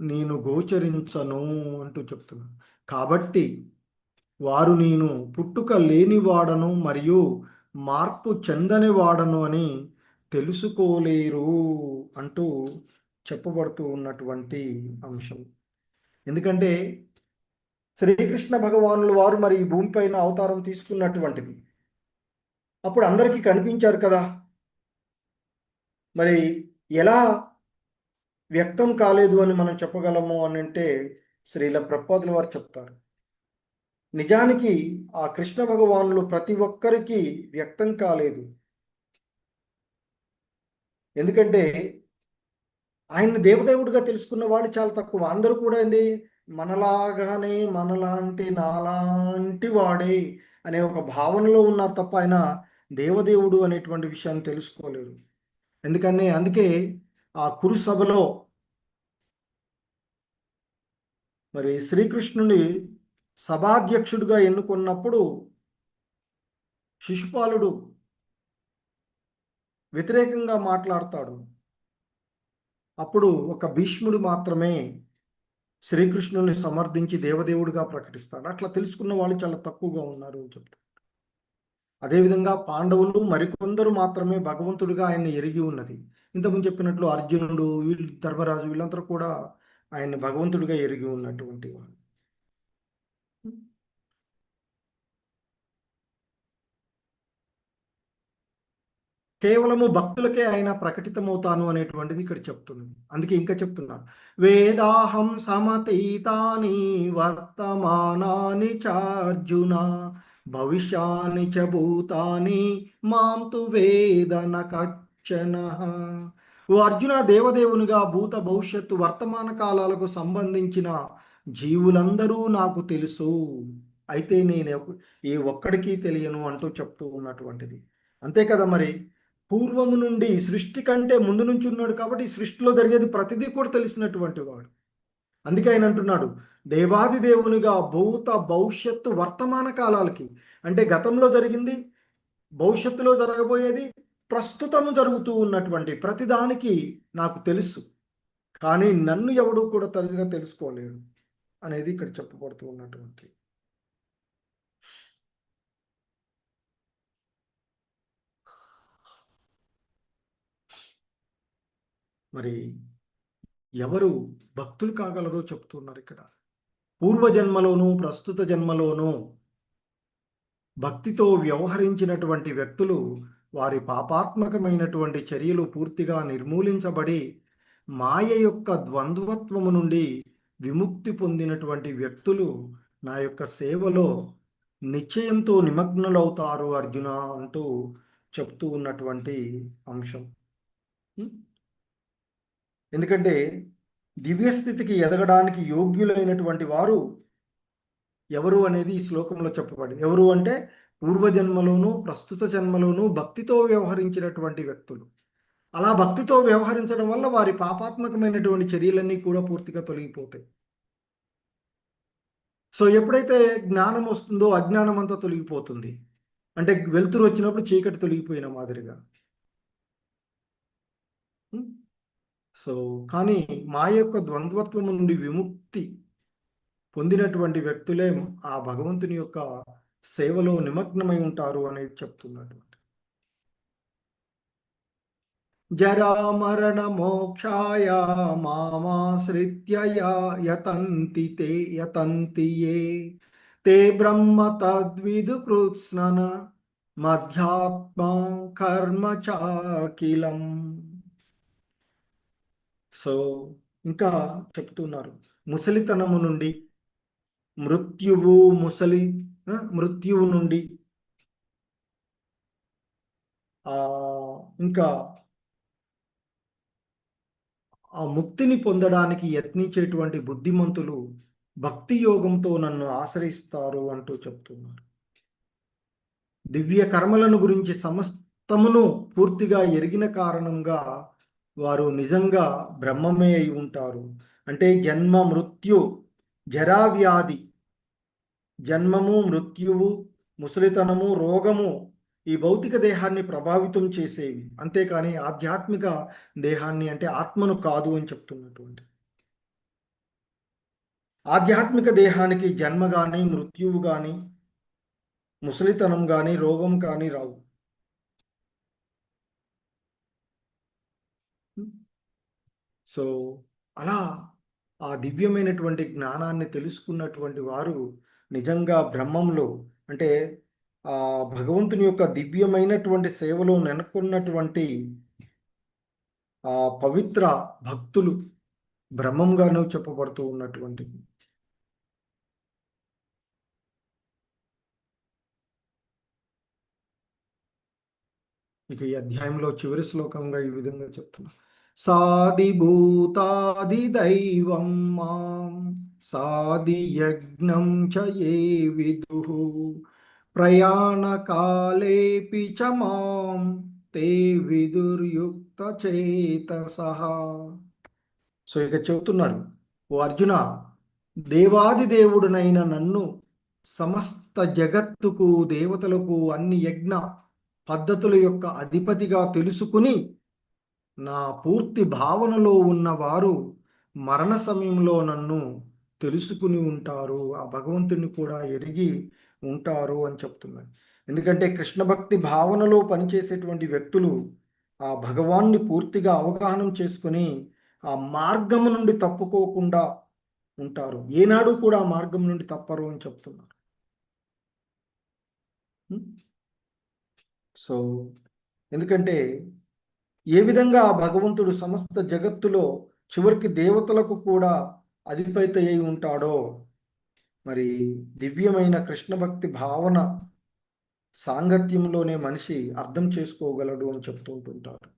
నేను గోచరించను అంటూ చెప్తున్నాను. కాబట్టి వారు నేను పుట్టుక లేనివాడను మరియు మార్పు చెందని వాడను అని తెలుసుకోలేరు అంటూ చెప్పబడుతూ ఉన్నటువంటి అంశం. ఎందుకంటే శ్రీకృష్ణ భగవానుల వారు మరి ఈ భూమిపైన అవతారం తీసుకున్నటువంటిది అప్పుడు అందరికీ కనిపించారు కదా, మరి ఎలా వ్యక్తం కాలేదు అని మనం చెప్పగలము అని అంటే శ్రీల ప్రభుపాదుల వారు చెప్తారు. నిజానికి ఆ కృష్ణ భగవానులు ప్రతి ఒక్కరికి వ్యక్తం కాలేదు, ఎందుకంటే ఆయన దేవదేవుడిగా తెలుసుకున్న వాళ్ళు చాలా తక్కువ. అందరూ కూడా ఏంది మనలాగానే మనలాంటి నాలాంటి వాడే అనే ఒక భావనలో ఉన్నారు తప్ప ఆయన దేవదేవుడు అనేటువంటి విషయాన్ని తెలుసుకోలేరు. అందుకే ఆ కురు సభలో మరి శ్రీకృష్ణుని సభాధ్యక్షుడిగా ఎన్నుకున్నప్పుడు శిశుపాలుడు వ్యతిరేకంగా మాట్లాడతాడు. అప్పుడు ఒక భీష్ముడు మాత్రమే శ్రీకృష్ణుని సమర్థించి దేవదేవుడిగా ప్రకటిస్తాడు. అట్లా తెలుసుకున్న వాళ్ళు చాలా తక్కువగా ఉన్నారు అని చెప్తారు. అదేవిధంగా పాండవులు మరికొందరు మాత్రమే భగవంతుడిగా ఆయన్ని ఎరిగి ఉన్నది. ఇంతకుముందు చెప్పినట్లు అర్జునుడు, వీళ్ళు ధర్మరాజు, వీళ్ళందరూ కూడా ఆయన్ని భగవంతుడిగా ఎరిగి ఉన్నటువంటి వాళ్ళు. కేవలము భక్తులకే ఆయన ప్రకటితమవుతాను అనేటువంటిది ఇక్కడ చెప్తుంది. అందుకే ఇంకా చెప్తున్నాను, వేదాహం సమతీతాని వర్తమానాని చార్జున భవిష్యాని చ భూతాని మాం తు వేద న కచ్చన. ఓ అర్జున, దేవదేవునిగా భూత భవిష్యత్తు వర్తమాన కాలాలకు సంబంధించిన జీవులందరూ నాకు తెలుసు, అయితే నేను ఏ ఒక్కడికి తెలియను అంటూ చెప్తూ ఉన్నటువంటిది. అంతే కదా మరి. పూర్వము నుండి సృష్టి కంటే ముందు నుంచి ఉన్నాడు కాబట్టి సృష్టిలో జరిగేది ప్రతిదీ కూడా తెలిసినటువంటి వాడు. అందుకే ఆయన అంటున్నాడు, దేవాది దేవునిగా భూత భవిష్యత్తు వర్తమాన కాలాలకి, అంటే గతంలో జరిగింది, భవిష్యత్తులో జరగబోయేది, ప్రస్తుతము జరుగుతూ ఉన్నటువంటి ప్రతిదానికి నాకు తెలుసు, కానీ నన్ను ఎవడు కూడా తరచుగా తెలుసుకోలేడు అనేది ఇక్కడ చెప్పబడుతూ ఉన్నటువంటి. మరి ఎవరు భక్తులు కాగలరో చెప్తున్నారు ఇక్కడ. పూర్వజన్మలోనూ ప్రస్తుత జన్మలోనూ భక్తితో వ్యవహరించినటువంటి వ్యక్తులు వారి పాపాత్మకమైనటువంటి చర్యలు పూర్తిగా నిర్మూలించబడి మాయ యొక్క ద్వంద్వత్వము నుండి విముక్తి పొందినటువంటి వ్యక్తులు నా యొక్క సేవలో నిశ్చయంతో నిమగ్నులవుతారు అర్జున అంటూ చెప్తూ ఉన్నటువంటి అంశం. ఎందుకంటే దివ్యస్థితికి ఎదగడానికి యోగ్యులైనటువంటి వారు ఎవరు అనేది ఈ శ్లోకంలో చెప్పబడింది. ఎవరు అంటే పూర్వజన్మలోనూ ప్రస్తుత జన్మలోనూ భక్తితో వ్యవహరించినటువంటి వ్యక్తులు. అలా భక్తితో వ్యవహరించడం వల్ల వారి పాపాత్మకమైనటువంటి చర్యలన్నీ కూడా పూర్తిగా తొలగిపోతాయి. సో ఎప్పుడైతే జ్ఞానం వస్తుందో అజ్ఞానం అంతా తొలగిపోతుంది. అంటే వెలుతురు వచ్చినప్పుడు చీకటి తొలగిపోయిన మాదిరిగా. సో కానీ మా యొక్క ద్వంద్వత్వం నుండి విముక్తి పొందినటువంటి వ్యక్తులే ఆ భగవంతుని యొక్క సేవలో నిమగ్నమై ఉంటారు అనేది చెప్తున్నటువంటి. జరామరణ మోక్షాయ మామాశ్రిత్య యతంతి ఏ తే బ్రహ్మ తద్విదు కృత్స్నన మధ్యాత్మా కర్మ చాకిలం. సో ఇంకా చెప్తున్నారు, ముసలితనము నుండి మృత్యువు నుండి ఇంకా ఆ ముక్తిని పొందడానికి యత్నించేటువంటి బుద్ధిమంతులు భక్తి యోగంతో నన్ను ఆశ్రయిస్తారు అంటూ చెప్తున్నారు. దివ్య కర్మలను గురించి సమస్తమును పూర్తిగా ఎరిగిన కారణంగా వారు నిజంగా బ్రహ్మమే అయి ఉంటారు. అంటే జన్మ మృత్యు జరావ్యాధి, జన్మము మృత్యువు ముసలితనము రోగము ఈ భౌతిక దేహాన్ని ప్రభావితం చేసేవి, అంతేకాని ఆధ్యాత్మిక దేహాన్ని అంటే ఆత్మను కాదు అని చెప్తున్నటువంటి. ఆధ్యాత్మిక దేహానికి జన్మ కానీ మృత్యువు కానీ ముసలితనం కానీ రోగం కానీ రావు. సో అలా ఆ దివ్యమైనటువంటి జ్ఞానాన్ని తెలుసుకున్నటువంటి వారు నిజంగా బ్రహ్మంలో అంటే ఆ భగవంతుని యొక్క దివ్యమైనటువంటి సేవలో నెలకొన్నటువంటి ఆ పవిత్ర భక్తులు బ్రహ్మంగాను చెప్పబడుతూ ఉన్నటువంటి. ఇక ఈ అధ్యాయంలో చివరి శ్లోకంగా ఈ విధంగా చెప్తున్నా, సాదిభూతాది దైవం మాం సాది యజ్ఞం చ ఏ విదుః ప్రయాణకాలేపి చ మాం తే విదుర్యుక్త చేతసః. సో ఇక చెబుతున్నారు, ఓ అర్జున, దేవాది దేవుడునైన నన్ను సమస్త జగత్తుకు, దేవతలకు, అన్ని యజ్ఞ పద్ధతుల యొక్క అధిపతిగా తెలుసుకుని నా పూర్తి భావనలో ఉన్నవారు మరణ సమయంలో నన్ను తెలుసుకుని ఉంటారు, ఆ భగవంతుని కూడా ఎరిగి ఉంటారు అని చెప్తున్నాను. ఎందుకంటే కృష్ణ భక్తి భావనలో పనిచేసేటువంటి వ్యక్తులు ఆ భగవాన్ని పూర్తిగా అవగాహన చేసుకుని ఆ మార్గం నుండి తప్పుకోకుండా ఉంటారు, ఏనాడు కూడా ఆ మార్గం నుండి తప్పరు అని చెప్తున్నారు. సో ఎందుకంటే ఏ విధంగా ఆ భగవంతుడు సమస్త జగత్తులో చివరికి దేవతలకు కూడా అధిపతి అయి ఉంటాడో, మరి దివ్యమైన కృష్ణ భక్తి భావన సాంగత్యంలోనే మనిషి అర్థం చేసుకోగలడు అని చెప్తూ ఉంటుంటారు.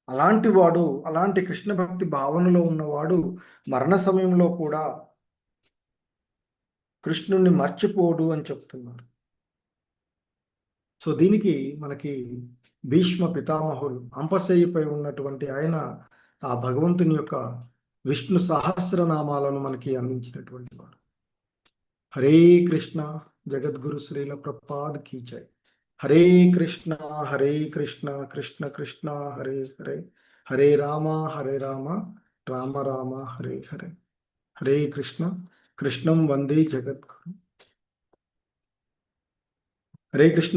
అలాంటి వాడు, అలాంటి కృష్ణ భక్తి భావనలో ఉన్నవాడు మరణ సమయంలో కూడా కృష్ణుణ్ణి మర్చిపోడు అని చెప్తున్నారు. సో దీనికి మనకి భీష్మ పితామహులు అంపశయ్యపై ఉన్నటువంటి ఆయన ఆ భగవంతుని యొక్క విష్ణు సహస్రనామాలను మనకి అందించినటువంటి వాడు. హరే కృష్ణ, జగద్గురు శ్రీల ప్రపాద్ కీ జై. హరే కృష్ణ కృష్ణ కృష్ణ హరే హరే, హరే రామ రామ రామ హరే హరే. హరే కృష్ణ, కృష్ణం వందే జగద్గురు. హరే కృష్ణ.